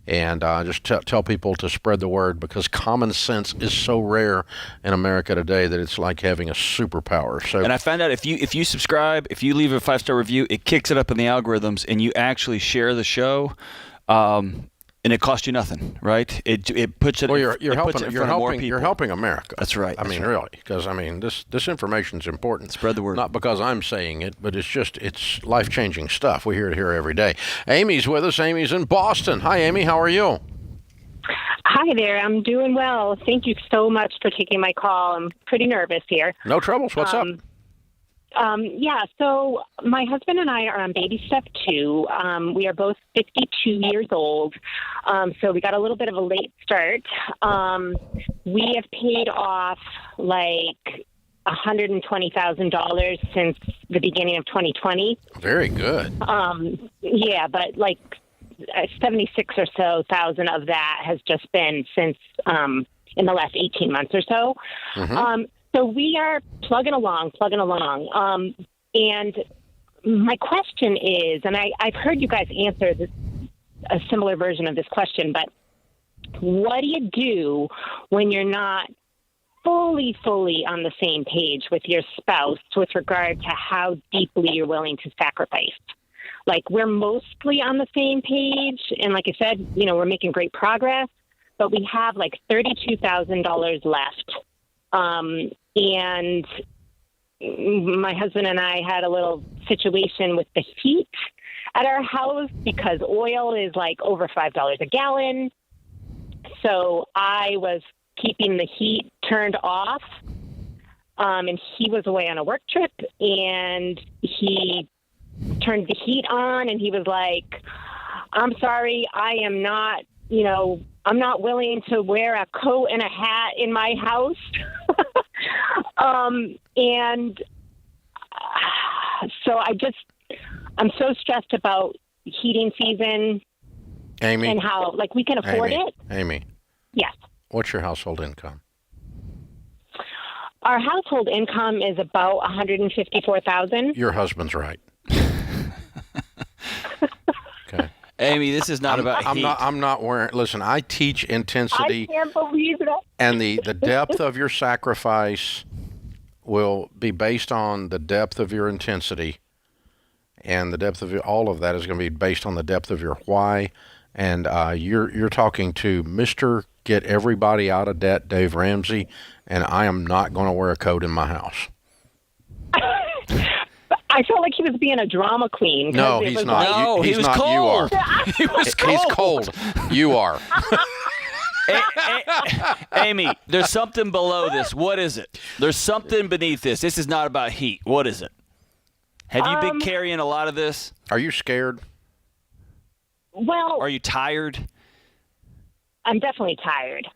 and just tell people to spread the word, because common sense is so rare in America today that it's like having a superpower. So, and I found out if you subscribe, if you leave a 5-star review, it kicks it up in the algorithms, and you actually share the show. And it costs you nothing, right? It puts it. Well, you're puts it in front of more people. You're helping America. That's right. Really, because this information is important. Spread the word. Not because I'm saying it, but it's life-changing stuff. We hear it here every day. Amy's with us. Amy's in Boston. Hi, Amy. How are you? Hi there. I'm doing well. Thank you so much for taking my call. I'm pretty nervous here. No troubles. What's up? So my husband and I are on baby step 2. We are both 52 years old, so we got a little bit of a late start. We have paid off like $120,000 since the beginning of 2020. Very good. But like 76 or so thousand of that has just been since in the last 18 months or so. Mm-hmm. So we are plugging along. And my question is, and I've heard you guys answer a similar version of this question, but what do you do when you're not fully on the same page with your spouse with regard to how deeply you're willing to sacrifice. Like, we're mostly on the same page. And like I said, we're making great progress, but we have like $32,000 left. And my husband and I had a little situation with the heat at our house because oil is like over $5 a gallon. So I was keeping the heat turned off. And he was away on a work trip, and he turned the heat on, and he was like, I'm sorry, I am not, I'm not willing to wear a coat and a hat in my house. And so I'm so stressed about heating season. Amy. And how, like, we can afford it. Amy. Yes. What's your household income? Our household income is about $154,000. Your husband's right. Okay. Amy, this is not about heat. I'm not wearing. Listen, I teach intensity. I can't believe that. And the depth of your sacrifice will be based on the depth of your intensity, and the depth of all of that is going to be based on the depth of your why. And you're talking to Mr. Get Everybody Out of Debt, Dave Ramsey, and I am not going to wear a coat in my house. I felt like he was being a drama queen. No, he's not. No, he's he was not. cold. You are. He was cold. He's cold. You are. Amy, there's something below this. What is it? There's something beneath this. This is not about heat. What is it? Have you been carrying a lot of this? Are you scared? Well, are you tired? I'm definitely tired.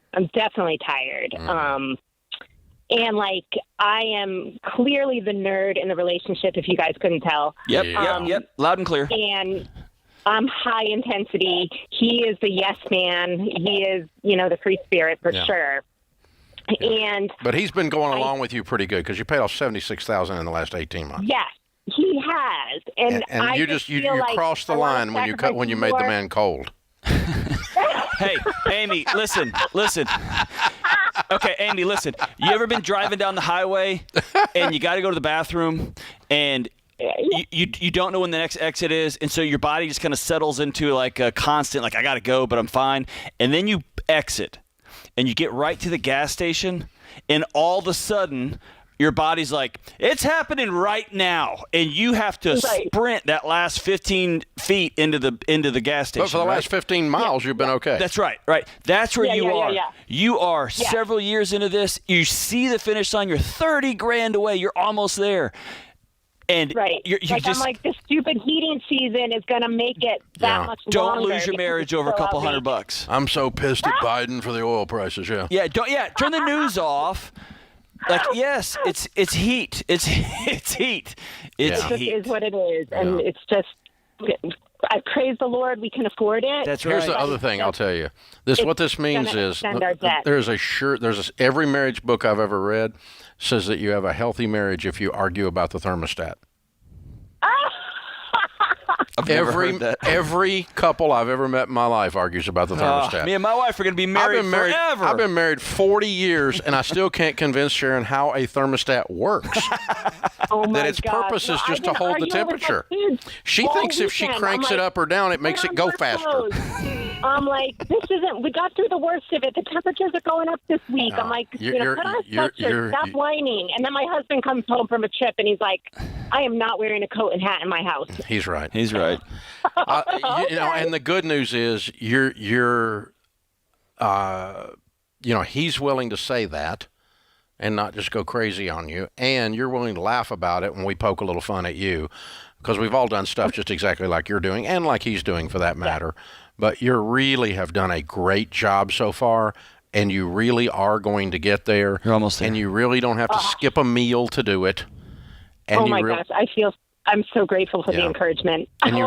And like, I am clearly the nerd in the relationship, if you guys couldn't tell. Yep. Loud and clear. And I'm high intensity. He is the yes man. He is, the free spirit for sure. Yeah. But he's been going along with you pretty good because you paid off $76,000 in the last 18 months. Yes, he has. And you crossed the line when you made the man cold. Hey, Amy, listen. Okay, Amy, listen. You ever been driving down the highway and you got to go to the bathroom and you don't know when the next exit is, and so your body just kind of settles into like a constant, like, I got to go, but I'm fine. And then you exit and you get right to the gas station, and all of a sudden your body's like, it's happening right now, and you have to sprint that last 15 feet into the gas station. But for the last 15 miles, you've been okay. That's right. That's where you are. Yeah. You are several years into this. You see the finish line. You're 30 grand away. You're almost there. And you're just, I'm like, this stupid heating season is going to make it that much longer. Don't lose your marriage over a couple $100. I'm so pissed at Biden for the oil prices. Yeah. Turn the news off. Like, yes, it's heat. It's heat. It's heat. It is what it is, and it's just. I praise the Lord, we can afford it. That's right. Here's the other thing I'll tell you. What this means is there's every marriage book I've ever read says that you have a healthy marriage if you argue about the thermostat. I've never heard that. Every couple I've ever met in my life argues about the thermostat. Me and my wife are going to be married forever. I've been married 40 years, and I still can't convince Sharon how a thermostat works. That its purpose is just to hold the temperature. She thinks if she cranks it up or down, it makes it go faster. I'm like, we got through the worst of it. The temperatures are going up this week. I'm like, put on a sweatshirt, stop whining. And then my husband comes home from a trip, and he's like, I am not wearing a coat and hat in my house. He's right. Okay. And the good news is he's willing to say that and not just go crazy on you, and you're willing to laugh about it when we poke a little fun at you, because we've all done stuff just exactly like you're doing and like he's doing for that matter. But you really have done a great job so far, and you really are going to get there. You're almost there. And you really don't have to skip a meal to do it. And gosh, I'm so grateful for the encouragement. And you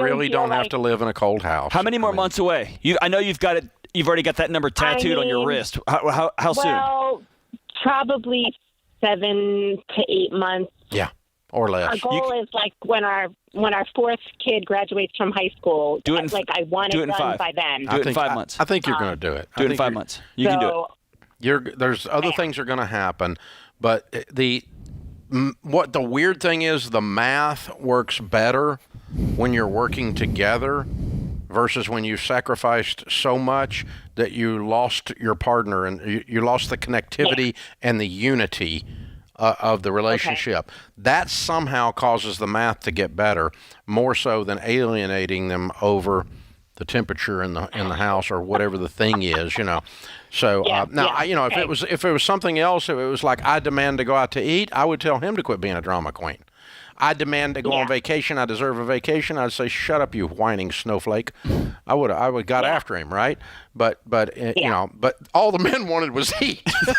really don't have to live in a cold house. How many more months away? I know you've got it. You've already got that number tattooed on your wrist. How soon? Well, probably 7 to 8 months. Yeah, or less. Our goal is like when our fourth kid graduates from high school. I want it done by then. Do it in 5 months. I think you're going to do it. Do it in 5 months. You can do it. There's other things are going to happen, but the weird thing is the math works better when you're working together versus when you sacrificed so much that you lost your partner and you lost the connectivity and the unity of the relationship. That somehow causes the math to get better, more so than alienating them over the temperature in the house or whatever the thing is, you know. So if it was something else, if it was like I demand to go out to eat, I would tell him to quit being a drama queen. I demand to go on vacation. I deserve a vacation. I'd say, shut up, you whining snowflake. I would got after him, right? But you know, but all the men wanted was heat. I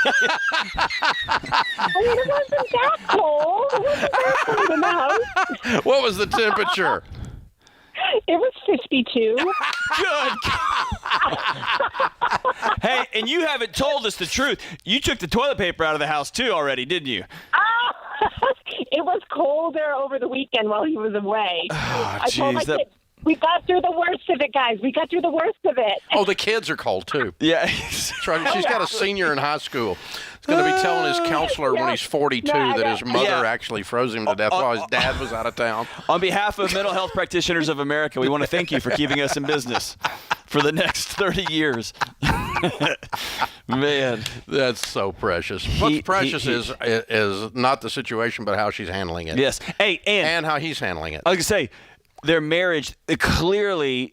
mean, it wasn't that cold. It wasn't that cold in the house. What was the temperature? It was 52. Good. Hey, and you haven't told us the truth. You took the toilet paper out of the house too already, didn't you? It was colder over the weekend while he was away. Oh, I told my kids, we got through the worst of it, guys. We got through the worst of it. Oh, the kids are cold too. Yeah. That's right. She's got a senior in high school. He's going to be telling his counselor when he's 42 that his mother actually froze him to death while his dad was out of town. On behalf of Mental Health Practitioners of America, we want to thank you for keeping us in business for the next 30 years. Man, that's so precious. What's precious is not the situation, but how she's handling it. Yes. Hey, and how he's handling it. I was going to say, their marriage, clearly,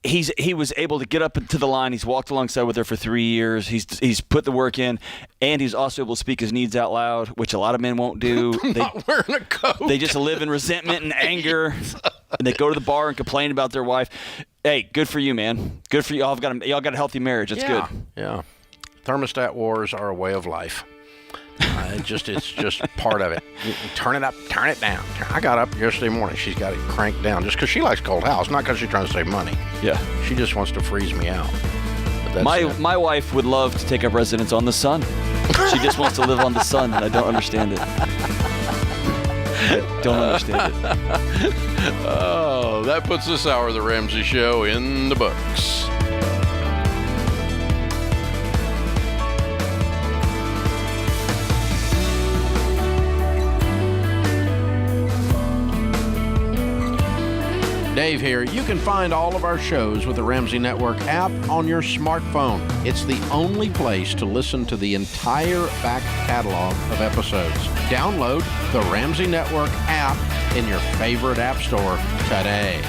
he was able to get up to the line. He's walked alongside with her for 3 years. He's put the work in, and he's also able to speak his needs out loud, which a lot of men won't do. Not wearing a coat. They just live in resentment and anger, and they go to the bar and complain about their wife. Hey, good for you, man. Good for you. Y'all got a healthy marriage. It's good. Yeah. Thermostat wars are a way of life. It's just part of it. You turn it up, turn it down. I got up yesterday morning. She's got it cranked down just because she likes cold house, not because she's trying to save money. Yeah. She just wants to freeze me out. My wife would love to take up residence on the sun. She just wants to live on the sun, and I don't understand it. I don't understand it. Oh, that puts this hour of the Ramsey Show in the books. Dave here. You can find all of our shows with the Ramsey Network app on your smartphone. It's the only place to listen to the entire back catalog of episodes. Download the Ramsey Network app in your favorite app store today.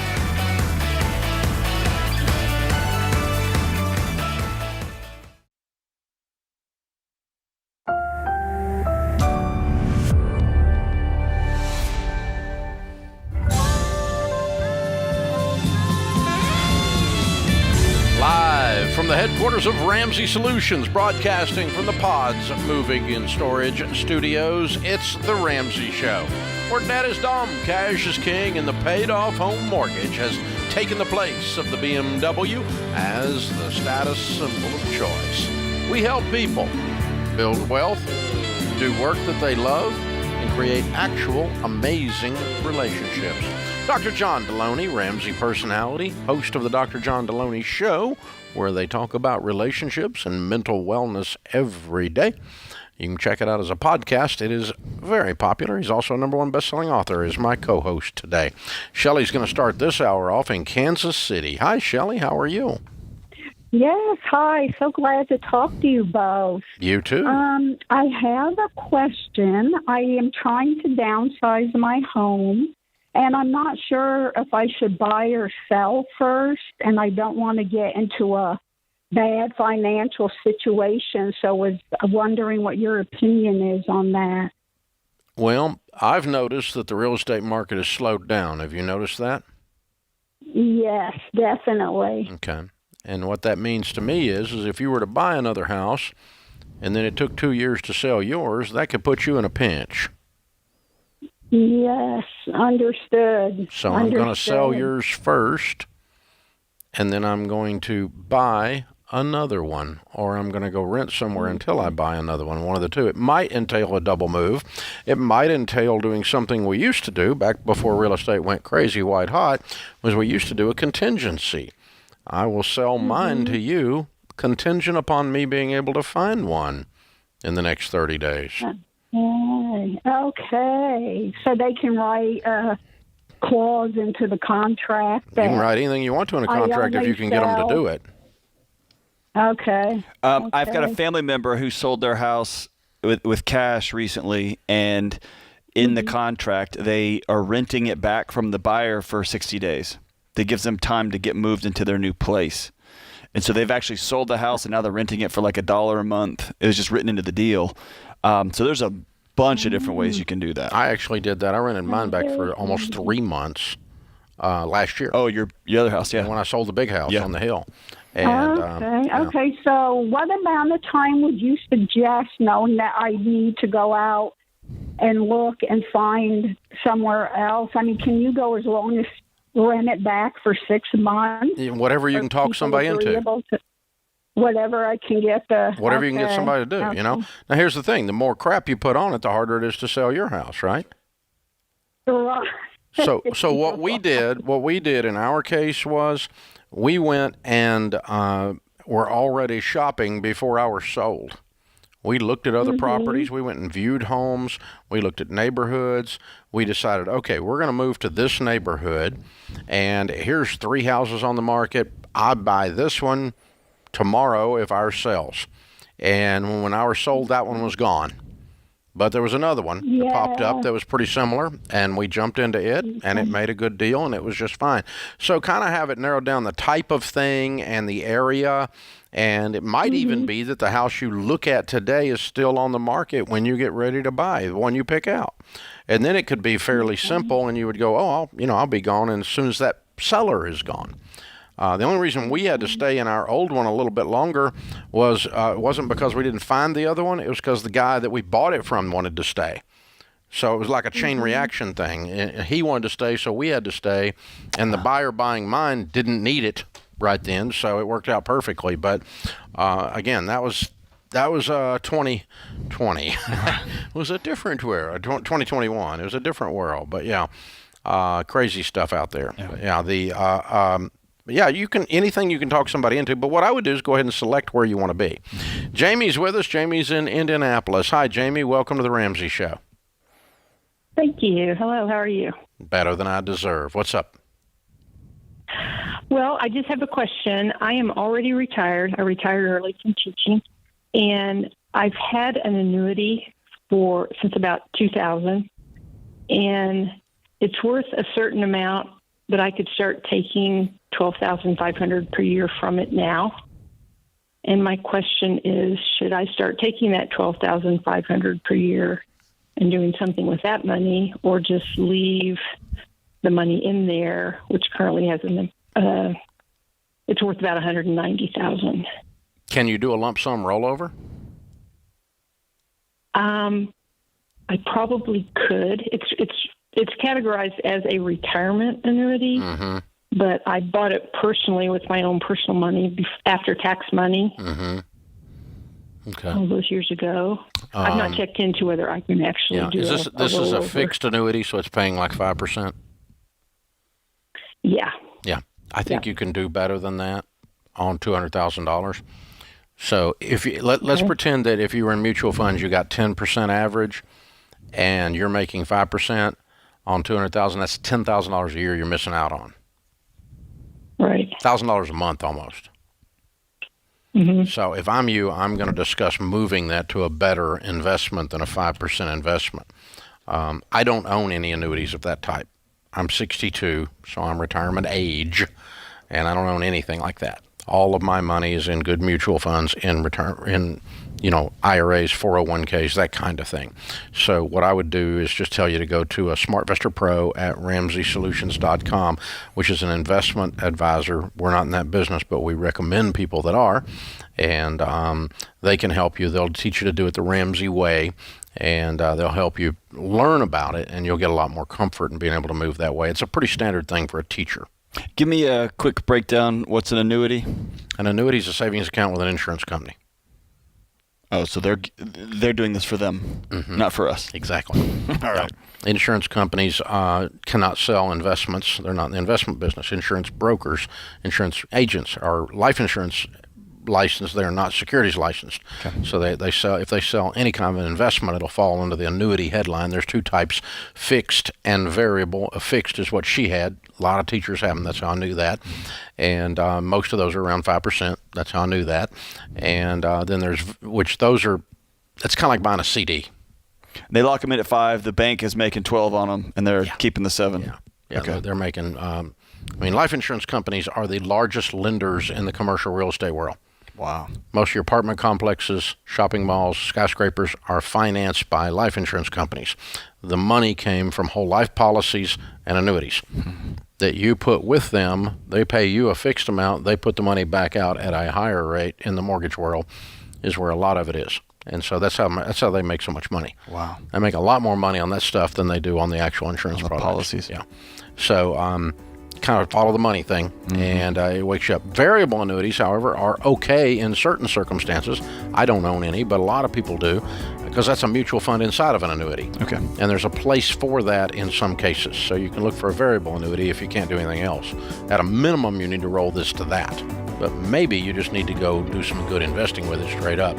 From the headquarters of Ramsey Solutions, broadcasting from the Pods Moving and Storage Studios, it's The Ramsey Show, where debt is dumb, cash is king, and the paid-off home mortgage has taken the place of the BMW as the status symbol of choice. We help people build wealth, do work that they love, and create actual amazing relationships. Dr. John Deloney, Ramsey personality, host of the Dr. John Deloney Show, where they talk about relationships and mental wellness every day. You can check it out as a podcast. It is very popular. He's also a #1 best-selling author, is my co-host today. Shelley's going to start this hour off in Kansas City. Hi, Shelley. How are you? Yes, hi. So glad to talk to you both. You too. I have a question. I am trying to downsize my home, and I'm not sure if I should buy or sell first, and I don't want to get into a bad financial situation, so I was wondering what your opinion is on that. Well, I've noticed that the real estate market has slowed down. Have you noticed that? Yes, definitely. Okay. And what that means to me is if you were to buy another house and then it took 2 years to sell yours, that could put you in a pinch. Yes, understood. So I'm going to sell yours first, and then I'm going to buy another one, or I'm going to go rent somewhere until I buy another one, one of the two. It might entail a double move. It might entail doing something we used to do back before real estate went crazy white hot, was we used to do a contingency. I will sell mine to you, contingent upon me being able to find one in the next 30 days. Okay. So they can write a clause into the contract. You can write anything you want to in a contract if you can get them to do it. Okay. I've got a family member who sold their house with cash recently, and in the contract, they are renting it back from the buyer for 60 days. That gives them time to get moved into their new place. And so they've actually sold the house, and now they're renting it for like $1 a month. It was just written into the deal. So there's a bunch of different ways you can do that. I actually did that. I rented mine back for almost 3 months last year. Oh, your other house, yeah. When I sold the big house on the hill. And, okay. So what amount of time would you suggest, knowing that I need to go out and look and find somewhere else? I mean, can you go as long as rent it back for 6 months? Whatever you can talk somebody into. Whatever I can get the... Whatever you can get somebody to do, you know? Now, here's the thing. The more crap you put on it, the harder it is to sell your house, right? Right. So what we did in our case was we went and were already shopping before ours sold. We looked at other properties. We went and viewed homes. We looked at neighborhoods. We decided, okay, we're going to move to this neighborhood, and here's 3 houses on the market. I buy this one tomorrow if ours sells. And when ours sold, that one was gone. But there was another one that popped up that was pretty similar, and we jumped into it, and it made a good deal, and it was just fine. So kind of have it narrowed down the type of thing and the area, and it might even be that the house you look at today is still on the market when you get ready to buy, the one you pick out. And then it could be fairly simple, and you would go, oh, I'll be gone, and as soon as that seller is gone. The only reason we had to stay in our old one a little bit longer was it wasn't because we didn't find the other one. It was because the guy that we bought it from wanted to stay. So it was like a chain reaction thing. He wanted to stay, so we had to stay. And the buyer buying mine didn't need it right then, so it worked out perfectly. But again, that was 2020. It was a different world. 2021. It was a different world. But yeah, crazy stuff out there. Yeah, you can anything you can talk somebody into, but what I would do is go ahead and select where you want to be. Jamie's with us. Jamie's in Indianapolis. Hi, Jamie. Welcome to the Ramsey Show. Thank you. Hello, how are you? Better than I deserve. What's up? Well, I just have a question. I am already retired. I retired early from teaching, and I've had an annuity since about 2000, and it's worth a certain amount, but I could start taking $12,500 per year from it now. And my question is, should I start taking that $12,500 per year and doing something with that money, or just leave the money in there, which currently has it's worth about $190,000. Can you do a lump sum rollover? I probably could. It's categorized as a retirement annuity. But I bought it personally with my own personal money, after tax money, okay, all those years ago. I've not checked into whether I can actually do this is a fixed annuity, so it's paying like 5%? Yeah. Yeah. I think you can do better than that on $200,000. So if you let's pretend that if you were in mutual funds, you got 10% average, and you're making 5% on $200,000. That's $10,000 a year you're missing out on. Right. $1,000 a month almost. So if I'm you, I'm going to discuss moving that to a better investment than a 5% investment. I don't own any annuities of that type. I'm 62, so I'm retirement age, and I don't own anything like that. All of my money is in good mutual funds, in IRAs, 401ks, that kind of thing. So what I would do is just tell you to go to a SmartVestor Pro at RamseySolutions.com, which is an investment advisor. We're not in that business, but we recommend people that are, and they can help you. They'll teach you to do it the Ramsey way, and they'll help you learn about it, and you'll get a lot more comfort in being able to move that way. It's a pretty standard thing for a teacher. Give me a quick breakdown. What's an annuity? An annuity is a savings account with an insurance company. Oh, so they're doing this for them, not for us. Exactly. All right. Insurance companies cannot sell investments. They're not in the investment business. Insurance brokers, insurance agents, or life insurance licensed. They're not securities licensed. Okay. So they sell, if they sell any kind of an investment, it'll fall under the annuity headline. There's two types, fixed and variable. Fixed is what she had. A lot of teachers have them. That's how I knew that. And most of those are around 5%. That's how I knew that. And then there's, which those are, it's kind of like buying a CD. They lock them in at 5. The bank is making 12 on them, and they're keeping the 7. Yeah, okay. They're making, life insurance companies are the largest lenders in the commercial real estate world. Wow. Most of your apartment complexes, shopping malls, skyscrapers are financed by life insurance companies. The money came from whole life policies and annuities that you put with them. They pay you a fixed amount. They put the money back out at a higher rate in the mortgage world is where a lot of it is. And so that's how they make so much money. Wow. They make a lot more money on that stuff than they do on the actual insurance products. Policies. Yeah. So kind of follow the money thing, and it wakes you up. Variable annuities, however, are okay in certain circumstances. I don't own any, but a lot of people do, because that's a mutual fund inside of an annuity. Okay. And there's a place for that in some cases. So you can look for a variable annuity if you can't do anything else. At a minimum, you need to roll this to that. But maybe you just need to go do some good investing with it straight up.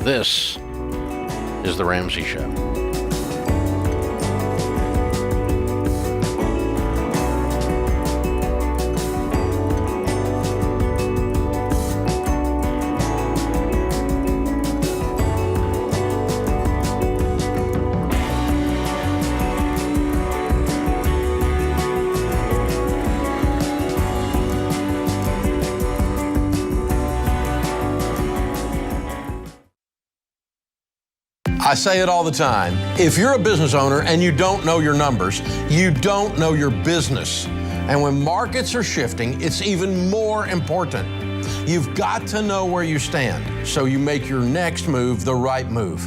This is The Ramsey Show. I say it all the time. If you're a business owner and you don't know your numbers, you don't know your business. And when markets are shifting, it's even more important. You've got to know where you stand so you make your next move the right move.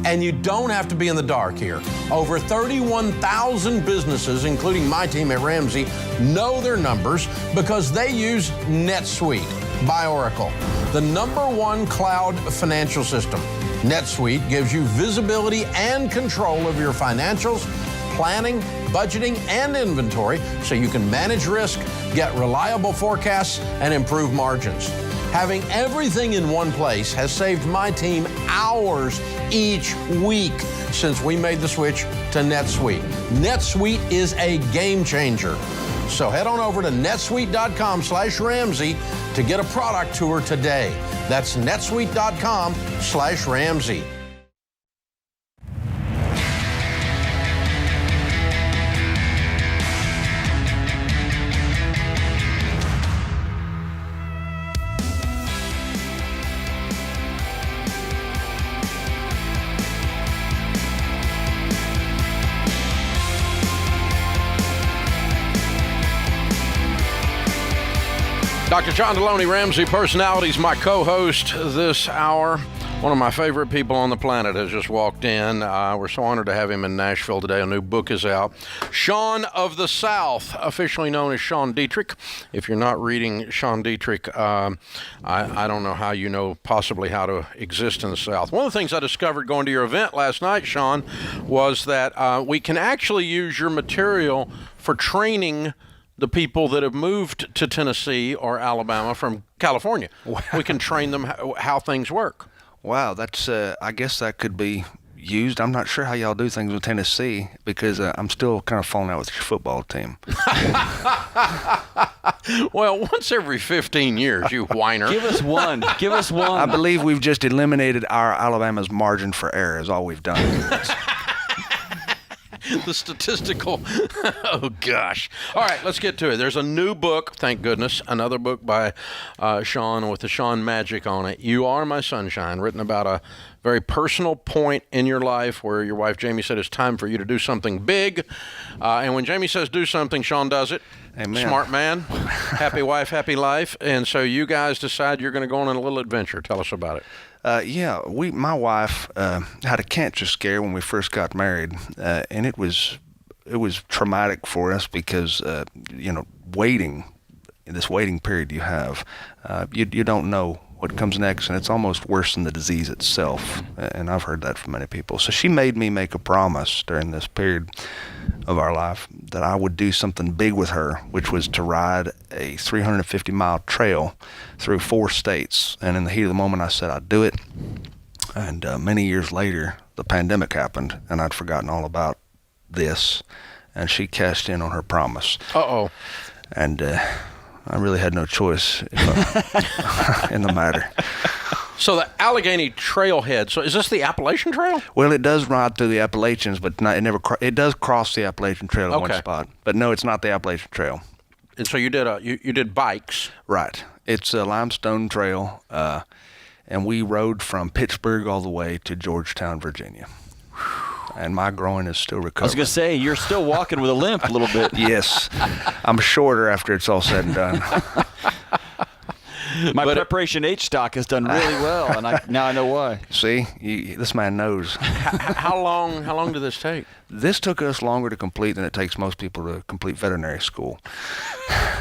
And you don't have to be in the dark here. Over 31,000 businesses, including my team at Ramsey, know their numbers because they use NetSuite by Oracle, the #1 cloud financial system. NetSuite gives you visibility and control of your financials, planning, budgeting, and inventory so you can manage risk, get reliable forecasts, and improve margins. Having everything in one place has saved my team hours each week since we made the switch to NetSuite. NetSuite is a game changer. So head on over to netsuite.com/Ramsey to get a product tour today. That's netsuite.com/Ramsey. Dr. John Deloney, Ramsey Personalities, my co-host this hour. One of my favorite people on the planet has just walked in. We're so honored to have him in Nashville today. A new book is out. Sean of the South, officially known as Sean Dietrich. If you're not reading Sean Dietrich, I don't know how you know possibly how to exist in the South. One of the things I discovered going to your event last night, Sean, was that we can actually use your material for training the people that have moved to Tennessee or Alabama from California. Wow. We can train them how things work. Wow, that's I guess that could be used. I'm not sure how y'all do things with Tennessee because I'm still kind of falling out with your football team. Well, once every 15 years, you whiner. Give us one. Give us one. I believe we've just eliminated our Alabama's margin for error is all we've done. The statistical, oh gosh. All right, let's get to it. There's a new book, thank goodness, another book by Sean with the Sean magic on it. You Are My Sunshine, written about a very personal point in your life where your wife Jamie said it's time for you to do something big. And when Jamie says do something, Sean does it. Amen. Smart man, happy wife, happy life. And so you guys decide you're going to go on a little adventure. Tell us about it. My wife had a cancer scare when we first got married, and it was traumatic for us because this waiting period you have, you don't know what comes next, and it's almost worse than the disease itself. And I've heard that from many people. So she made me make a promise during this period of our life that I would do something big with her, which was to ride a 350-mile trail through 4 states. And in the heat of the moment, I said I'd do it. And many years later, the pandemic happened, and I'd forgotten all about this. And she cashed in on her promise. Uh-oh. And I really had no choice in the matter. So the Allegheny Trailhead. So is this the Appalachian Trail? Well, it does ride through the Appalachians, but it does cross the Appalachian Trail at one spot. But no, it's not the Appalachian Trail. And so you did you did bikes, right? It's a limestone trail, and we rode from Pittsburgh all the way to Georgetown, Virginia. And my groin is still recovering. I was going to say, you're still walking with a limp a little bit. Yes. I'm shorter after it's all said and done. My Preparation H stock has done really well, and now I know why. See, this man knows. How long did this take? This took us longer to complete than it takes most people to complete veterinary school.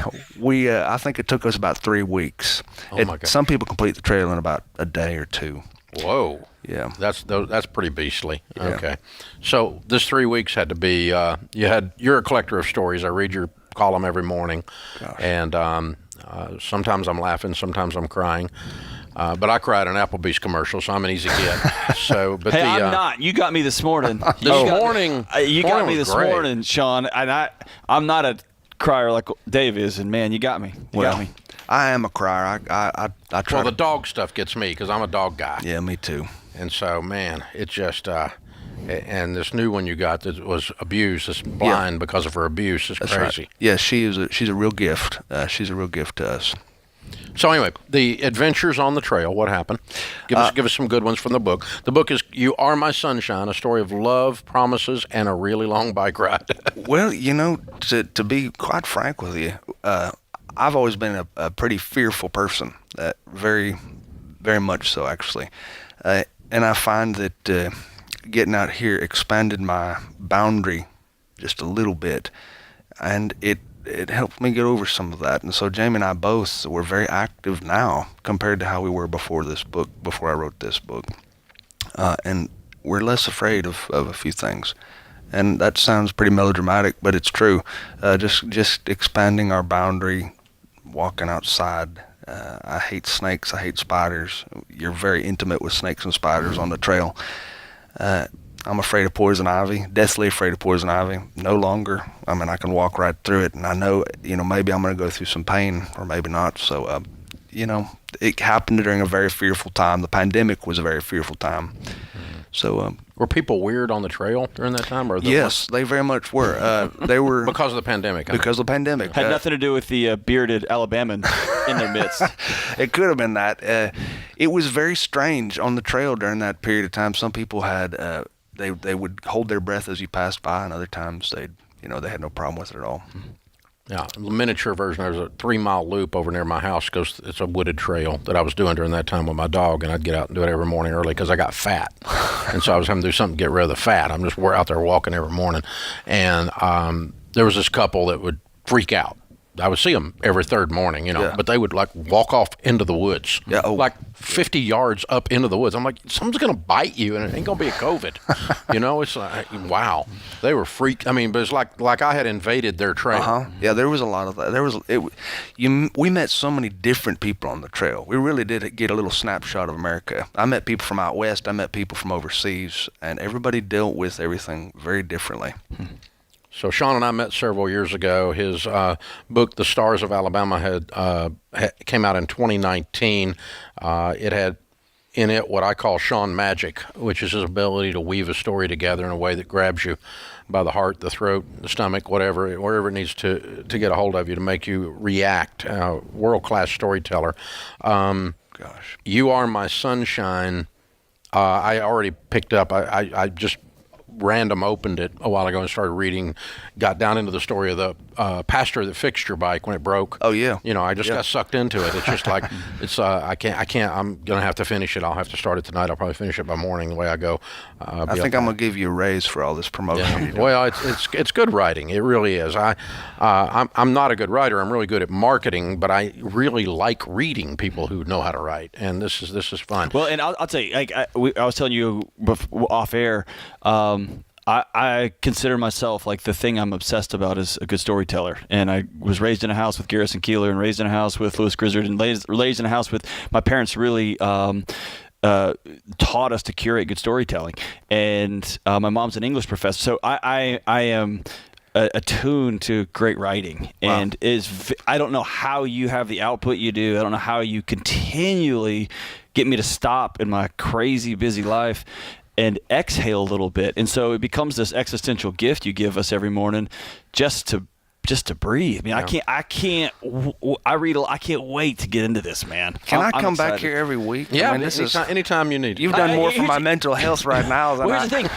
I think it took us about 3 weeks. Oh my God. Some people complete the trail in about a day or 2. Whoa. Yeah. That's pretty beastly. Yeah. Okay. So this 3 weeks had to be, you're a collector of stories. I read your column every morning. Gosh. And sometimes I'm laughing, sometimes I'm crying. But I cried in an Applebee's commercial, so I'm an easy get. So, but hey, I'm not. You got me this morning. You got me this morning, Sean. And I'm not a crier like Dave is, and man, you got me. You got me. I am a crier. I try. Well, the dog stuff gets me because I'm a dog guy. Yeah, me too. And so, man, it just and this new one you got that was abused, is blind because of her abuse, is crazy. Right. Yeah, she's a real gift. She's a real gift to us. So anyway, the adventures on the trail, what happened? Give us some good ones from the book. The book is You Are My Sunshine, a story of love, promises, and a really long bike ride. Well, to be quite frank with you, I've always been a pretty fearful person, very, very much so, actually. And I find that getting out here expanded my boundary just a little bit, and it helped me get over some of that. And so Jamie and I both were very active now compared to how we were before I wrote this book. And we're less afraid of a few things. And that sounds pretty melodramatic, but it's true. Just expanding our boundary, walking outside. I hate snakes. I hate spiders. You're very intimate with snakes and spiders on the trail. I'm afraid of poison ivy, deathly afraid of poison ivy. No longer. I mean, I can walk right through it, and I know, maybe I'm going to go through some pain, or maybe not. So, it happened during a very fearful time. The pandemic was a very fearful time. So, were people weird on the trail during that time? Or yes, they very much were. They were because of the pandemic. Because of the pandemic. Had nothing to do with the bearded Alabaman in their midst. It could have been that. It was very strange on the trail during that period of time. Some people had they would hold their breath as you passed by, and other times they had no problem with it at all. Yeah, the miniature version. There's a 3-mile loop over near my house. It's a wooded trail that I was doing during that time with my dog, and I'd get out and do it every morning early because I got fat, and so I was having to do something to get rid of the fat. I'm just out there walking every morning, and there was this couple that would freak out. I would see them every third morning, but they would walk off into the woods, like 50 yards up into the woods. I'm like, someone's going to bite you, and it ain't going to be a COVID. It's like, wow. They were freaked. I mean, but it's like I had invaded their trail. Yeah, there was a lot of that. We met so many different people on the trail. We really did get a little snapshot of America. I met people from out west. I met people from overseas, and everybody dealt with everything very differently. So Sean and I met several years ago. His book, The Stars of Alabama, came out in 2019. It had in it what I call Sean magic, which is his ability to weave a story together in a way that grabs you by the heart, the throat, the stomach, wherever it needs to get a hold of you to make you react. World-class storyteller. You Are My Sunshine. I already picked up. I just random opened it a while ago and started reading, got down into the story of pastor that fixed your bike when it broke. Oh yeah. You know, I just got sucked into it. It's just like it's. I can't. I'm gonna have to finish it. I'll have to start it tonight. I'll probably finish it by morning the way I go. I think I'm gonna give you a raise for all this promotion. Yeah. Well, it's good writing. It really is. I'm not a good writer. I'm really good at marketing, but I really like reading people who know how to write, and this is fun. Well, and I'll tell you, like I was telling you off air. I consider myself like the thing I'm obsessed about is a good storyteller. And I was raised in a house with Garrison Keillor and raised in a house with Louis Grizzard and raised in a house with my parents really taught us to curate good storytelling. And my mom's an English professor. So I am attuned to great writing. And I don't know how you have the output you do. I don't know how you continually get me to stop in my crazy busy life and exhale a little bit. And so it becomes this existential gift you give us every morning just to breathe. I mean, yeah. I can't wait to get into this, man. Can I come back here every week? Yeah, I mean, anytime you need. You've done more for my mental health right now than here's the thing.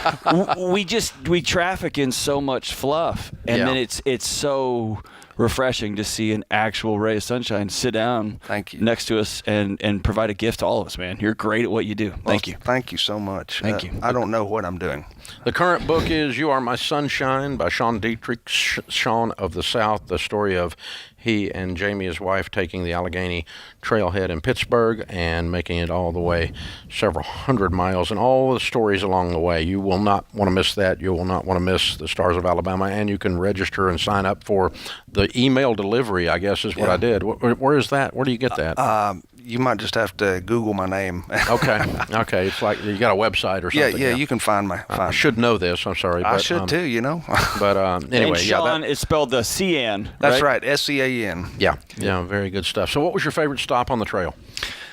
We traffic in so much fluff, and then it's so refreshing to see an actual ray of sunshine sit down next to us and provide a gift to all of us, man. You're great at what you do. Thank you. Thank you so much. Thank you. I don't know what I'm doing. The current book is You Are My Sunshine by Sean Dietrich, Sean of the South, the story of he and Jamie, his wife, taking the Allegheny Trailhead in Pittsburgh and making it all the way several hundred miles, and all the stories along the way. You will not want to miss that. You will not want to miss the Stars of Alabama, and you can register and sign up for the email delivery, I guess is what I did. Where is that? Where do you get that? You might just have to Google my name. Okay. It's like you got a website or something. Yeah. You can find my. I should know this. I'm sorry. I should too. You know. But anyway, and Sean, it's spelled the C-N. That's right. S-C-A-N. Yeah. Very good stuff. So, what was your favorite stop on the trail?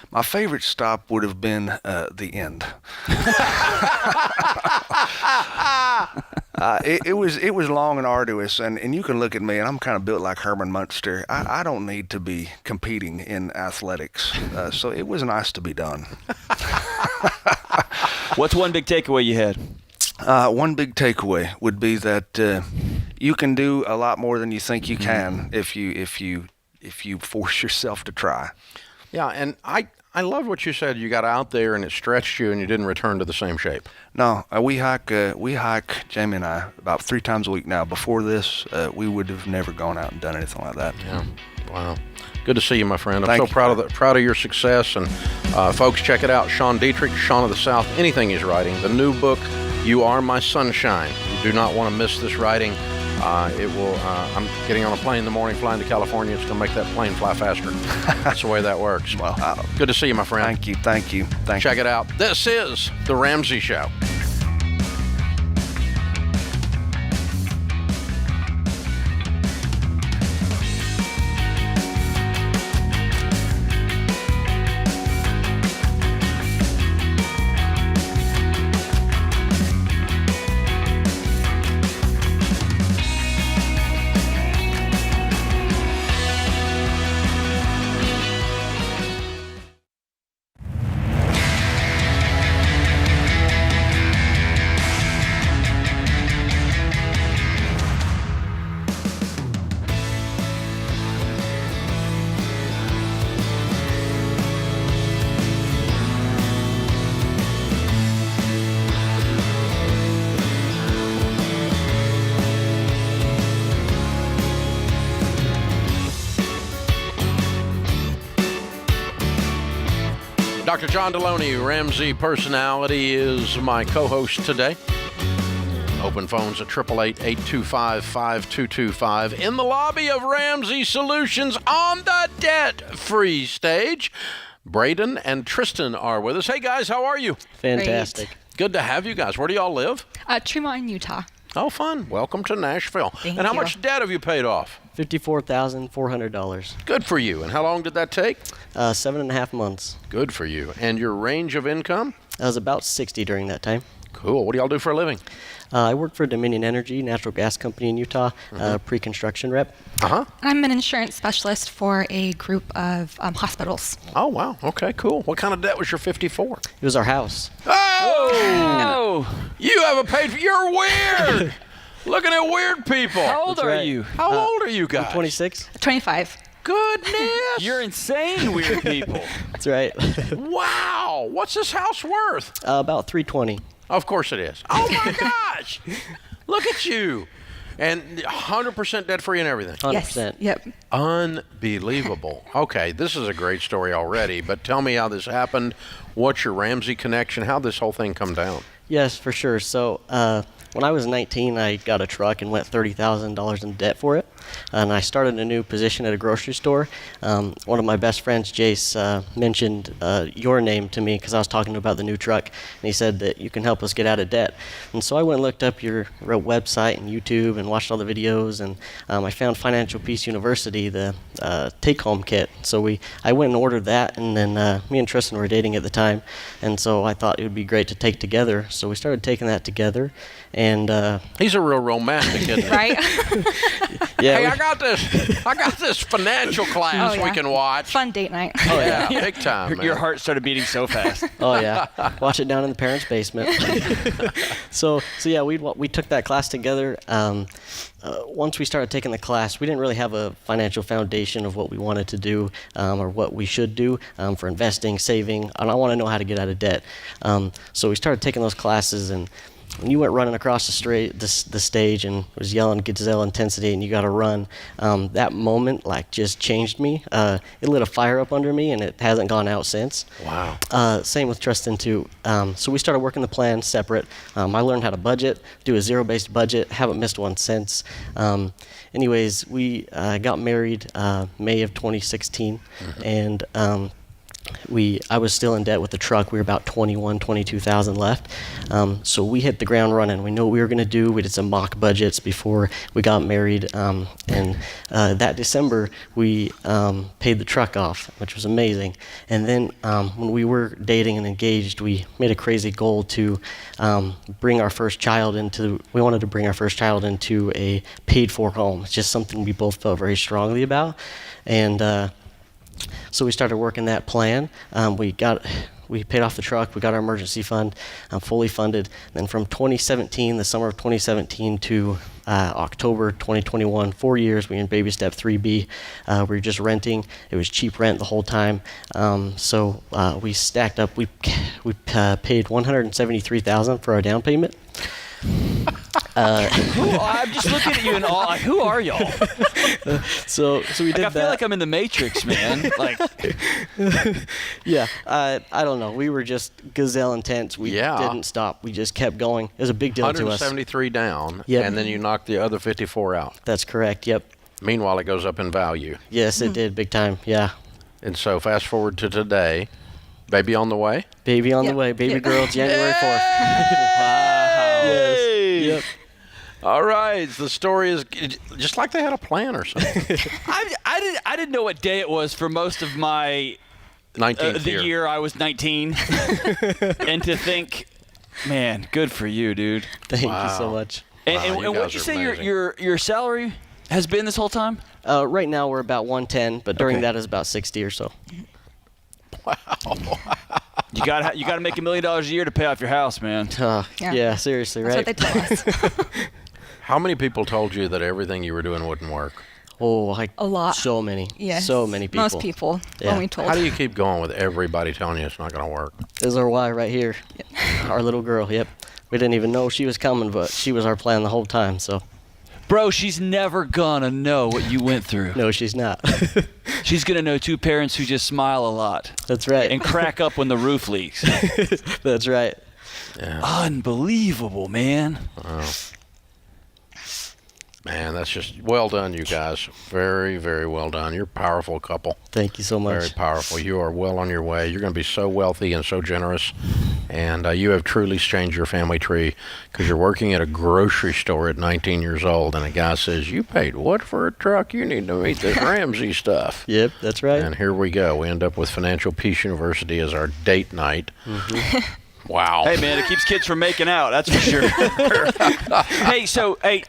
My favorite stop would have been the end. It was long and arduous, and you can look at me, and I'm kind of built like Herman Munster. I don't need to be competing in athletics, so it was nice to be done. What's one big takeaway you had? One big takeaway would be that you can do a lot more than you think you can if you force yourself to try. Yeah, and I love what you said. You got out there and it stretched you, and you didn't return to the same shape. No, we hike, Jamie and I, about 3 times a week now. Before this, we would have never gone out and done anything like that. Yeah, wow. Good to see you, my friend. I'm so proud of your success, and folks, check it out. Sean Dietrich, Sean of the South. Anything he's writing. The new book, You Are My Sunshine. You do not want to miss this writing. It will. I'm getting on a plane in the morning, flying to California. It's going to make that plane fly faster. That's the way that works. Well, good to see you, my friend. Thank you. Check it out. This is The Ramsey Show. Dr. John Deloney, Ramsey Personality, is my co-host today. Open phones at 888-825-5225. In the lobby of Ramsey Solutions on the debt-free stage, Braden and Tristan are with us. Hey, guys, how are you? Fantastic. Great. Good to have you guys. Where do y'all live? Tremont, Utah. Oh, fun. Welcome to Nashville. Thank and how you. much debt have you paid off? $54,400. Good for you. And how long did that take? 7.5 months. Good for you. And your range of income? I was about 60 during that time. Cool. What do y'all do for a living? I work for Dominion Energy, natural gas company in Utah, pre-construction rep. I'm an insurance specialist for a group of hospitals. Oh, wow. Okay, cool. What kind of debt was your 54? It was our house. Oh! You haven't paid for... You're weird! Looking at weird people. How old are you? How old are you guys? I'm 26. 25. Goodness. You're insane, weird people. That's right. Wow. What's this house worth? About 320. Of course it is. Oh my gosh. Look at you. And 100% debt free and everything. 100%. Yep. Unbelievable. Okay, this is a great story already, but tell me how this happened. What's your Ramsey connection? How'd this whole thing come down? Yes, for sure. So when I was 19, I got a truck and went $30,000 in debt for it. And I started a new position at a grocery store. One of my best friends, Jace, mentioned your name to me because I was talking about the new truck. And he said that you can help us get out of debt. And so I went and looked up your website and YouTube and watched all the videos. And I found Financial Peace University, the take-home kit. So I went and ordered that. And then me and Tristan were dating at the time. And so I thought it would be great to take together. So we started taking that together. And he's a real romantic, isn't he? Right? Yeah. Hey, I got this financial class we can watch. Fun date night. Oh yeah, big time, man. Your heart started beating so fast. Oh yeah, watch it down in the parents' basement. So yeah, we took that class together. Once we started taking the class, we didn't really have a financial foundation of what we wanted to do or what we should do for investing, saving, and I want to know how to get out of debt. So we started taking those classes, and when you went running across the stage and was yelling Gazelle intensity and you got to run, that moment just changed me. It lit a fire up under me and it hasn't gone out since. Wow. Same with Tristan too. So we started working the plan separate. I learned how to budget, do a zero-based budget, haven't missed one since. Anyways, we got married May of 2016 and I was still in debt with the truck. We were about $22,000 left. So we hit the ground running. We knew what we were going to do. We did some mock budgets before we got married. And that December, we paid the truck off, which was amazing. And then when we were dating and engaged, we made a crazy goal to bring our first child into a paid-for home. It's just something we both felt very strongly about. And so we started working that plan. We paid off the truck. We got our emergency fund fully funded. Then from the summer of 2017 to October 2021, 4 years, we were in baby step 3B. We were just renting. It was cheap rent the whole time. So we stacked up. We paid $173,000 for our down payment. I'm just looking at you in awe. Who are y'all? So we did I feel like I'm in the Matrix, man. Yeah, I don't know. We were just gazelle intense. We didn't stop. We just kept going. It was a big deal to us. 173 down, Yep. and then you knocked the other 54 out. That's correct. Yep. Meanwhile, it goes up in value. Yes, it did, big time. Yeah. And so fast forward to today, baby on the way. Baby on the way. Baby girl, January 4th. Wow. Yes. Yep. All right. The story is just like they had a plan or something. I didn't know what day it was for most of my 19th year I was 19. And to think, man, good for you, dude. Thank you so much. And what'd you say your salary has been this whole time? Right now we're about 110, but during that is about 60 or so. Wow. You gotta make $1 million a year to pay off your house, man. Yeah, seriously, right? That's what they tell us. How many people told you that everything you were doing wouldn't work? Oh, a lot. So many. Yes. So many people. Most people. Yeah. When we told. How do you keep going with everybody telling you it's not going to work? This is our why right here. Yep. Our little girl. Yep. We didn't even know she was coming, but she was our plan the whole time. So. Bro, she's never gonna know what you went through. No, she's not. She's gonna know two parents who just smile a lot. That's right. And crack up when the roof leaks. That's right. Yeah. Unbelievable, man. Wow. Man, that's just well done, you guys. Very, very well done. You're a powerful couple. Thank you so much. Very powerful. You are well on your way. You're going to be so wealthy and so generous. And you have truly changed your family tree because you're working at a grocery store at 19 years old, and a guy says, "You paid what for a truck? You need to meet this Ramsey stuff." Yep, that's right. And here we go. We end up with Financial Peace University as our date night. Mm-hmm. Wow. Hey, man, it keeps kids from making out. That's for sure. Hey,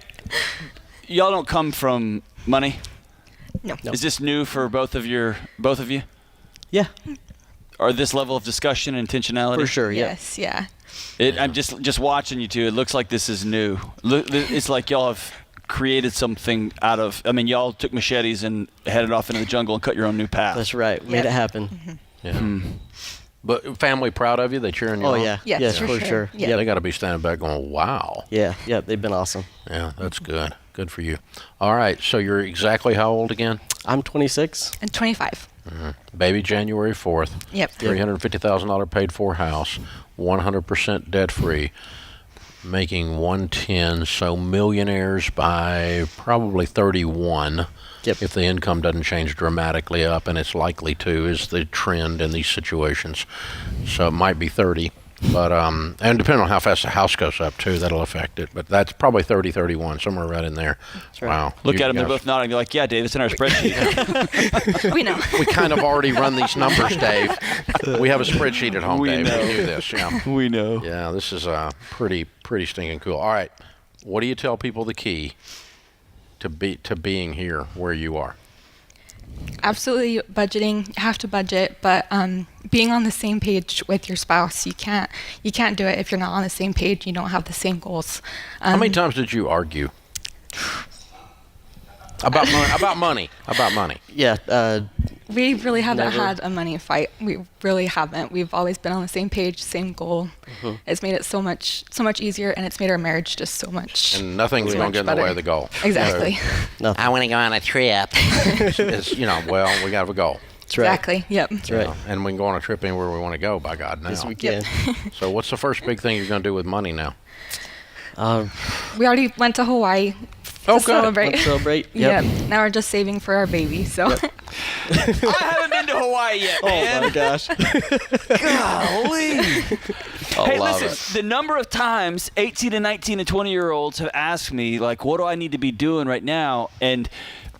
y'all don't come from money? No. Is this new for both of you? Yeah. Or this level of discussion and intentionality? For sure, yeah. Yes, yeah. I'm just watching you two. It looks like this is new. It's like y'all have created something out of. I mean, y'all took machetes and headed off into the jungle and cut your own new path. That's right. Made it happen. Yeah. But family proud of you? They cheering you on? Oh, yeah. Yes, for sure. Yeah, they got to be standing back going, wow. Yeah, they've been awesome. Yeah, that's good. Good for you. All right, so you're exactly how old again? I'm 26. And 25. Baby January 4th. Yep. $350,000 paid for house, 100% debt free, making 110, so millionaires by probably 31. If the income doesn't change dramatically up, and it's likely to, is the trend in these situations. So it might be 30, but and depending on how fast the house goes up too, that'll affect it. But that's probably 30, 31, somewhere right in there. Right. Wow. Look at them; they're both nodding. They're like, "Yeah, Dave, it's in our spreadsheet." We know. We kind of already run these numbers, Dave. We have a spreadsheet at home, Dave. Know. We do this. Yeah. We know. Yeah, this is pretty stinking cool. All right, what do you tell people the key to being here where you are? Absolutely budgeting. You have to budget, but being on the same page with your spouse, you can't do it if you're not on the same page. You don't have the same goals. How many times did you argue about money? Yeah. We really haven't Never. had a money fight. We really haven't. We've always been on the same page, same goal. It's made it so much easier, and it's made our marriage just so much. And nothing's going to get in the way of the goal. Exactly. I want to go on a trip. It's, well, we got to have a goal. That's right. Exactly. Yep. That's right. And we can go on a trip anywhere we want to go, by God, now. Yes, we can. So what's the first big thing you're going to do with money now? We already went to Hawaii to celebrate. Let's celebrate. Yep. Yeah. Now we're just saving for our baby. So. Yep. I haven't been to Hawaii yet, man. Oh my gosh. Golly. Hey, love listen, the number of times 18 and 19 and 20-year-olds have asked me, like, what do I need to be doing right now? And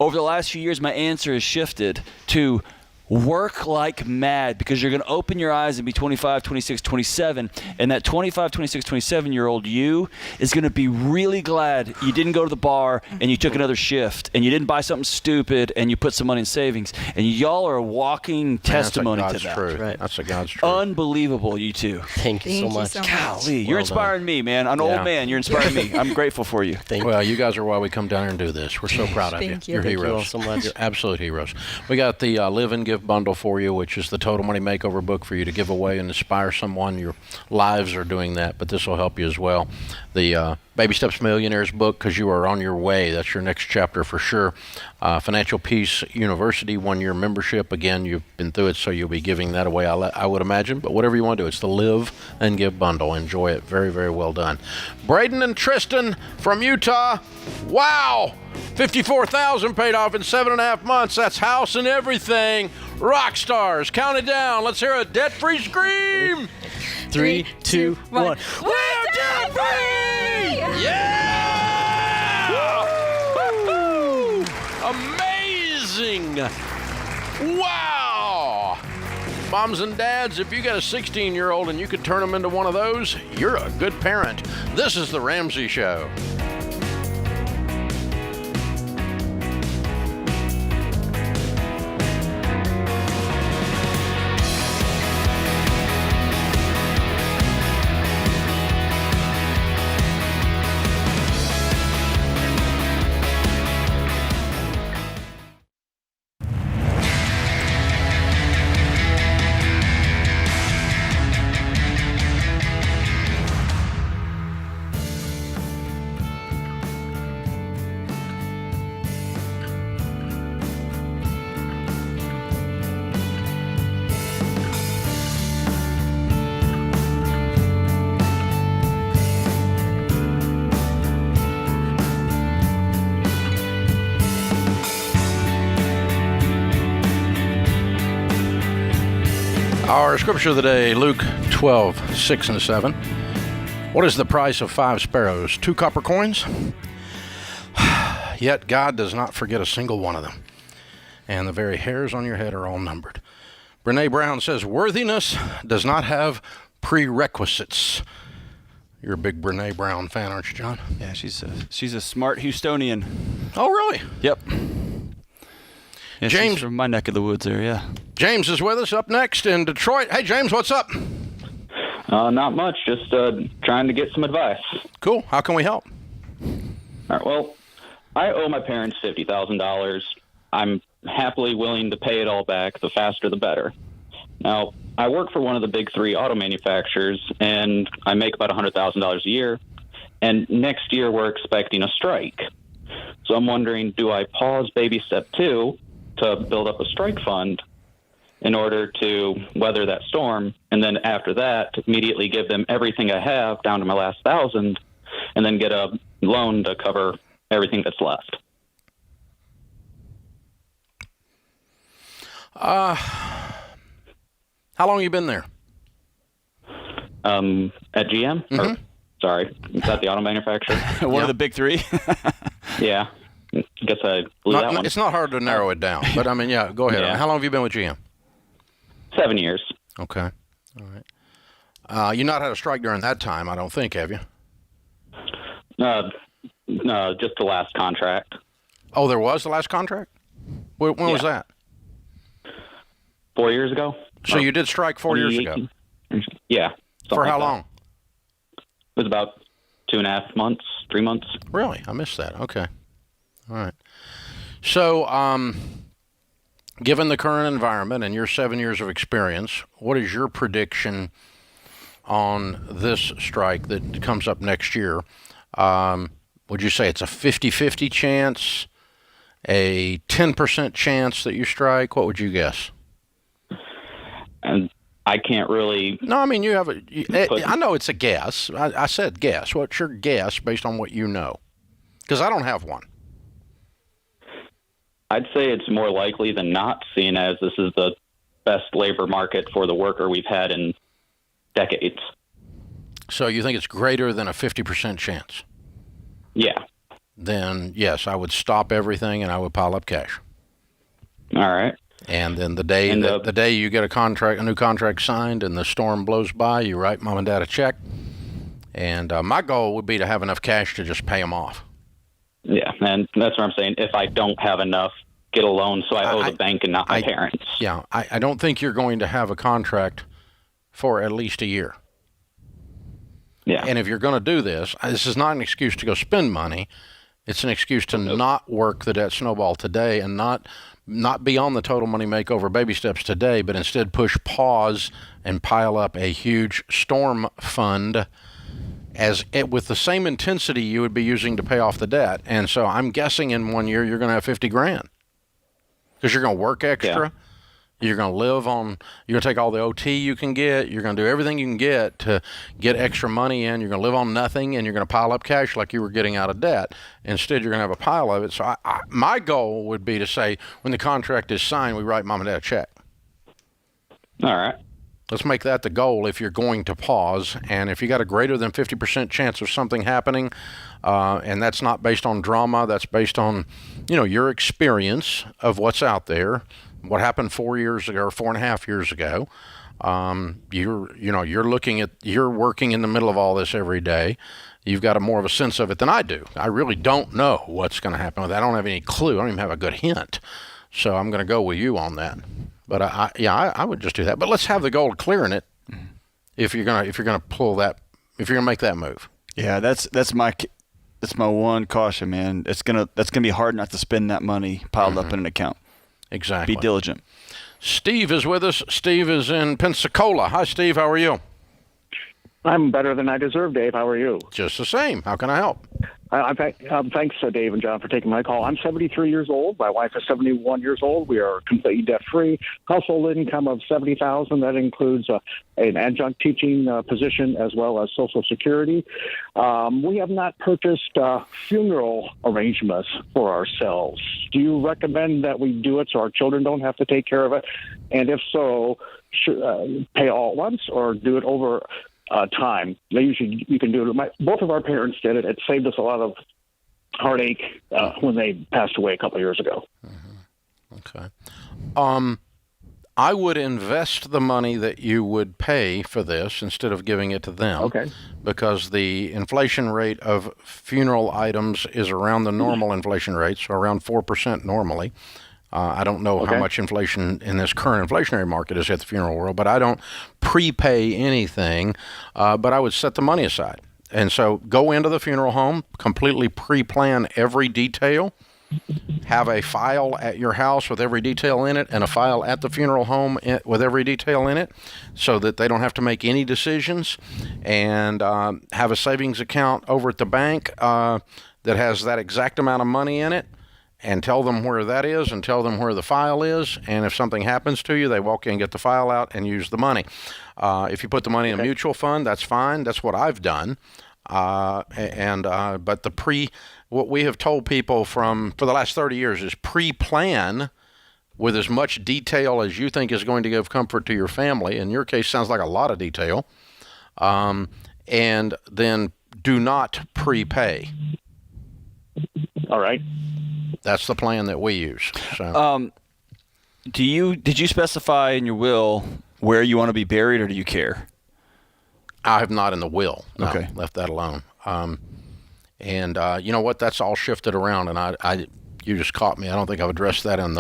over the last few years, my answer has shifted to work like mad, because you're going to open your eyes and be 25, 26, 27, and that 25, 26, 27-year-old you is going to be really glad you didn't go to the bar and you took another shift and you didn't buy something stupid and you put some money in savings. And y'all are a walking testimony to that. Truth. Right. That's a God's truth. Unbelievable, you two. Thank you so much. Golly, you're inspiring me, man. An old man, you're inspiring me. I'm grateful for you. Well, you guys are why we come down here and do this. We're so proud of you. Thank you. You're Thank you all heroes. so much. You're absolute heroes. We got the Live and Give bundle for you, which is the Total Money Makeover book for you to give away and inspire someone. Your lives are doing that, but this will help you as well. The Baby Steps Millionaires book, because you are on your way. That's your next chapter for sure. Financial Peace University 1-year membership. Again, you've been through it, so you'll be giving that away, I would imagine. But whatever you want to do, it's the Live and Give bundle. Enjoy it. Very, very well done. Braden and Tristan from Utah. Wow! $54,000 paid off in 7.5 months. That's house and everything. Rock stars. Count it down. Let's hear a debt-free scream. 3, 2, 1. We're debt-free! Yeah! Woo! Amazing! Wow! Moms and dads, if you got a 16-year-old and you could turn them into one of those, you're a good parent. This is The Ramsey Show. Our scripture of the day, Luke 12, 6 and 7. What is the price of 5 sparrows? 2 copper coins? Yet God does not forget a single one of them. And the very hairs on your head are all numbered. Brene Brown says, worthiness does not have prerequisites. You're a big Brene Brown fan, aren't you, John? Yeah, she's a smart Houstonian. Oh, really? Yep. Yeah, James she's from my neck of the woods there, yeah. James is with us up next in Detroit. Hey, James, what's up? Not much. Just trying to get some advice. Cool. How can we help? All right. Well, I owe my parents $50,000. I'm happily willing to pay it all back. The faster, the better. Now, I work for one of the big three auto manufacturers, and I make about $100,000 a year. And next year, we're expecting a strike. So I'm wondering, do I pause baby step 2 to build up a strike fund in order to weather that storm, and then after that, immediately give them everything I have down to my last 1,000, and then get a loan to cover everything that's left? How long have you been there? At GM? Or, sorry, is that the auto manufacturer? One of the big three? Yeah. I guess I blew that one. It's not hard to narrow it down, but I mean, yeah, go ahead. Yeah. How long have you been with GM? 7 years. Okay. All right. You've not had a strike during that time, I don't think, have you? No, just the last contract. Oh, there was the last contract? When was that? 4 years ago. So you did strike 4 years ago? Yeah. For how like that. long? It was about 2.5 months, 3 months. Really? I missed that. Okay. All right. So, given the current environment and your 7 years of experience, what is your prediction on this strike that comes up next year? Would you say it's a 50-50 chance, a 10% chance that you strike? What would you guess? And I can't really... No, I mean, you have I know it's a guess. I said guess. What's your guess based on what you know? Because I don't have one. I'd say it's more likely than not, seeing as this is the best labor market for the worker we've had in decades. So you think it's greater than a 50% chance? Yeah. Then, yes, I would stop everything and I would pile up cash. All right. And then the day the day you get a new contract signed and the storm blows by, you write mom and dad a check. And my goal would be to have enough cash to just pay them off. Yeah, and that's what I'm saying. If I don't have enough, get a loan so I owe the bank and not my parents. Yeah, I don't think you're going to have a contract for at least a year. Yeah. And if you're going to do this is not an excuse to go spend money. It's an excuse to not work the debt snowball today and not be on the total money makeover baby steps today, but instead push pause and pile up a huge storm fund with the same intensity you would be using to pay off the debt. And so I'm guessing in 1 year you're going to have $50,000 because you're going to work extra. Yeah. You're going to you're going to take all the OT you can get. You're going to do everything you can get to get extra money in. You're going to live on nothing, and you're going to pile up cash like you were getting out of debt. Instead, you're going to have a pile of it. So my goal would be to say, when the contract is signed, we write mom and dad a check. All right. Let's make that the goal if you're going to pause. And if you got a greater than 50% chance of something happening, and that's not based on drama, that's based on, your experience of what's out there, what happened 4 years ago or 4.5 years ago. You're working in the middle of all this every day. You've got more of a sense of it than I do. I really don't know what's going to happen with that. I don't have any clue. I don't even have a good hint. So I'm going to go with you on that. But I would just do that. But let's have the goal of clearing it. If you're gonna pull that, if you're gonna make that move. Yeah, that's my one caution, man. That's gonna be hard not to spend that money piled up in an account. Exactly. Be diligent. Steve is with us. Steve is in Pensacola. Hi, Steve. How are you? I'm better than I deserve, Dave. How are you? Just the same. How can I help? Thanks, Dave and John, for taking my call. I'm 73 years old. My wife is 71 years old. We are completely debt-free. Household income of $70,000. That includes an adjunct teaching position as well as Social Security. We have not purchased funeral arrangements for ourselves. Do you recommend that we do it so our children don't have to take care of it? And if so, pay all at once or do it over time? Usually you can do it. Both of our parents did it. It saved us a lot of heartache when they passed away a couple of years ago. Okay. I would invest the money that you would pay for this instead of giving it to them. Okay. Because the inflation rate of funeral items is around the normal inflation rate, so around 4% normally. I don't know how much inflation in this current inflationary market has hit the funeral world, but I don't prepay anything, but I would set the money aside. And so go into the funeral home, completely pre-plan every detail, have a file at your house with every detail in it and a file at the funeral home with every detail in it so that they don't have to make any decisions, and have a savings account over at the bank that has that exact amount of money in it, and tell them where that is and tell them where the file is. And if something happens to you, they walk in, get the file out, and use the money. If you put the money in a mutual fund, that's fine. That's what I've done. But what we have told people for the last 30 years is pre-plan with as much detail as you think is going to give comfort to your family. In your case, sounds like a lot of detail. And then do not prepay. All right. That's the plan that we use. So, did you specify in your will where you want to be buried, or do you care? I have not in the will. No, okay. Left that alone. And you know what? That's all shifted around, and you just caught me. I don't think I've addressed that in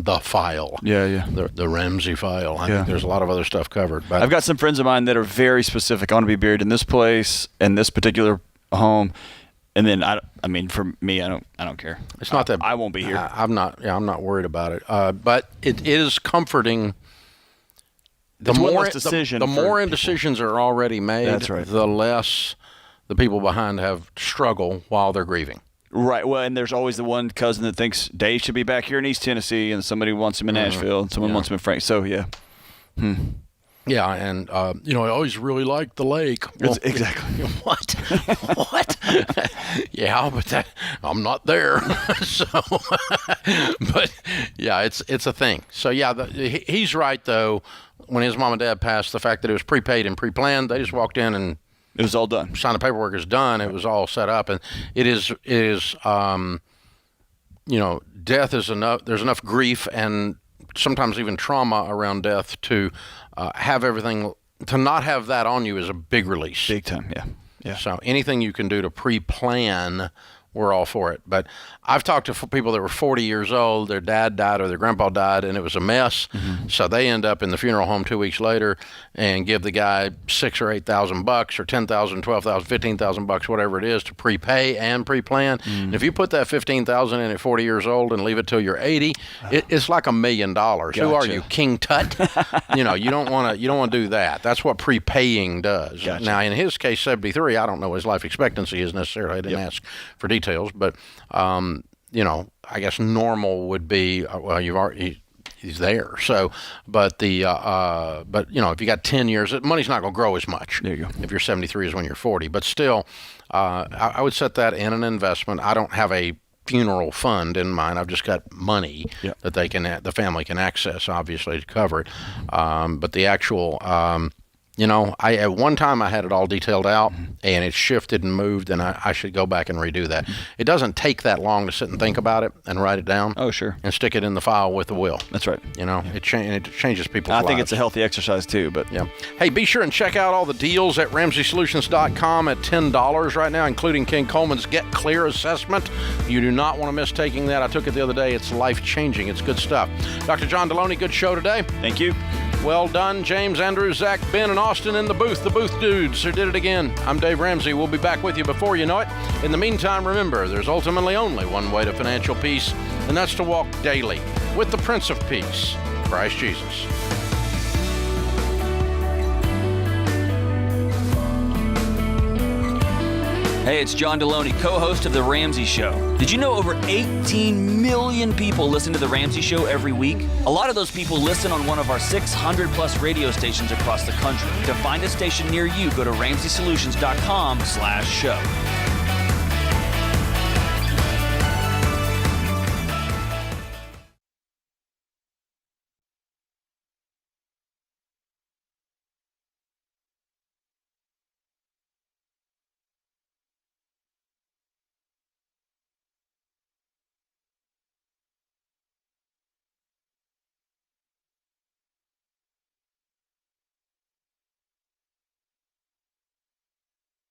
the file. Yeah. The Ramsey file. I think there's a lot of other stuff covered. But I've got some friends of mine that are very specific. I want to be buried in this place, in this particular home. And then for me, I don't care. It's not that I won't be here. I'm not worried about it. But it is comforting. The more indecisions are already made, that's right, the less the people behind have struggle while they're grieving. Right. Well, and there's always the one cousin that thinks Dave should be back here in East Tennessee, and somebody wants him in Nashville, and someone wants him in Frank. So yeah. Yeah, and I always really liked the lake. Well, exactly. What? What? Yeah, but I'm not there. So, but yeah, it's a thing. So yeah, he's right though. When his mom and dad passed, the fact that it was prepaid and pre-planned, they just walked in and it was all done. Signed the paperwork, is done. It was all set up, and it is. Death is enough. There's enough grief and sometimes even trauma around death to have everything, to not have that on you is a big release. Big time, yeah. So anything you can do to pre-plan, we're all for it. But I've talked to people that were 40 years old, their dad died or their grandpa died, and it was a mess. Mm-hmm. So they end up in the funeral home 2 weeks later and give the guy $6,000 or $8,000 or $10,000, $12,000, $15,000, whatever it is, to prepay and pre-plan. Mm-hmm. And if you put that $15,000 in at 40 years old and leave it till you're 80, it's like $1 million. Gotcha. Who are you, King Tut? You don't want to do that. That's what prepaying does. Gotcha. Now in his case, 73. I don't know what his life expectancy is necessarily. I didn't ask for details, but I guess normal would be he's there. So, but if you got 10 years, money's not going to grow as much. There you go. If you're 73 as when you're 40, but still, I would set that in an investment. I don't have a funeral fund in mind. I've just got money that the family can access, obviously, to cover it. But the actual, at one time I had it all detailed out, and it shifted and moved, and I should go back and redo that. It doesn't take that long to sit and think about it and write it down. Oh, sure. And stick it in the file with the will. That's right. It changes people's lives. I think it's a healthy exercise too, but yeah. Hey, be sure and check out all the deals at RamseySolutions.com at $10 right now, including King Coleman's Get Clear assessment. You do not want to miss taking that. I took it the other day. It's life-changing. It's good stuff. Dr. John Deloney, good show today. Thank you. Well done, James, Andrew, Zach, Ben, and Austin in the booth dudes who did it again. I'm Dave Ramsey. We'll be back with you before you know it. In the meantime, remember, there's ultimately only one way to financial peace, and that's to walk daily with the Prince of Peace, Christ Jesus. Hey, it's John Deloney, co-host of The Ramsey Show. Did you know over 18 million people listen to The Ramsey Show every week? A lot of those people listen on one of our 600-plus radio stations across the country. To find a station near you, go to RamseySolutions.com/show.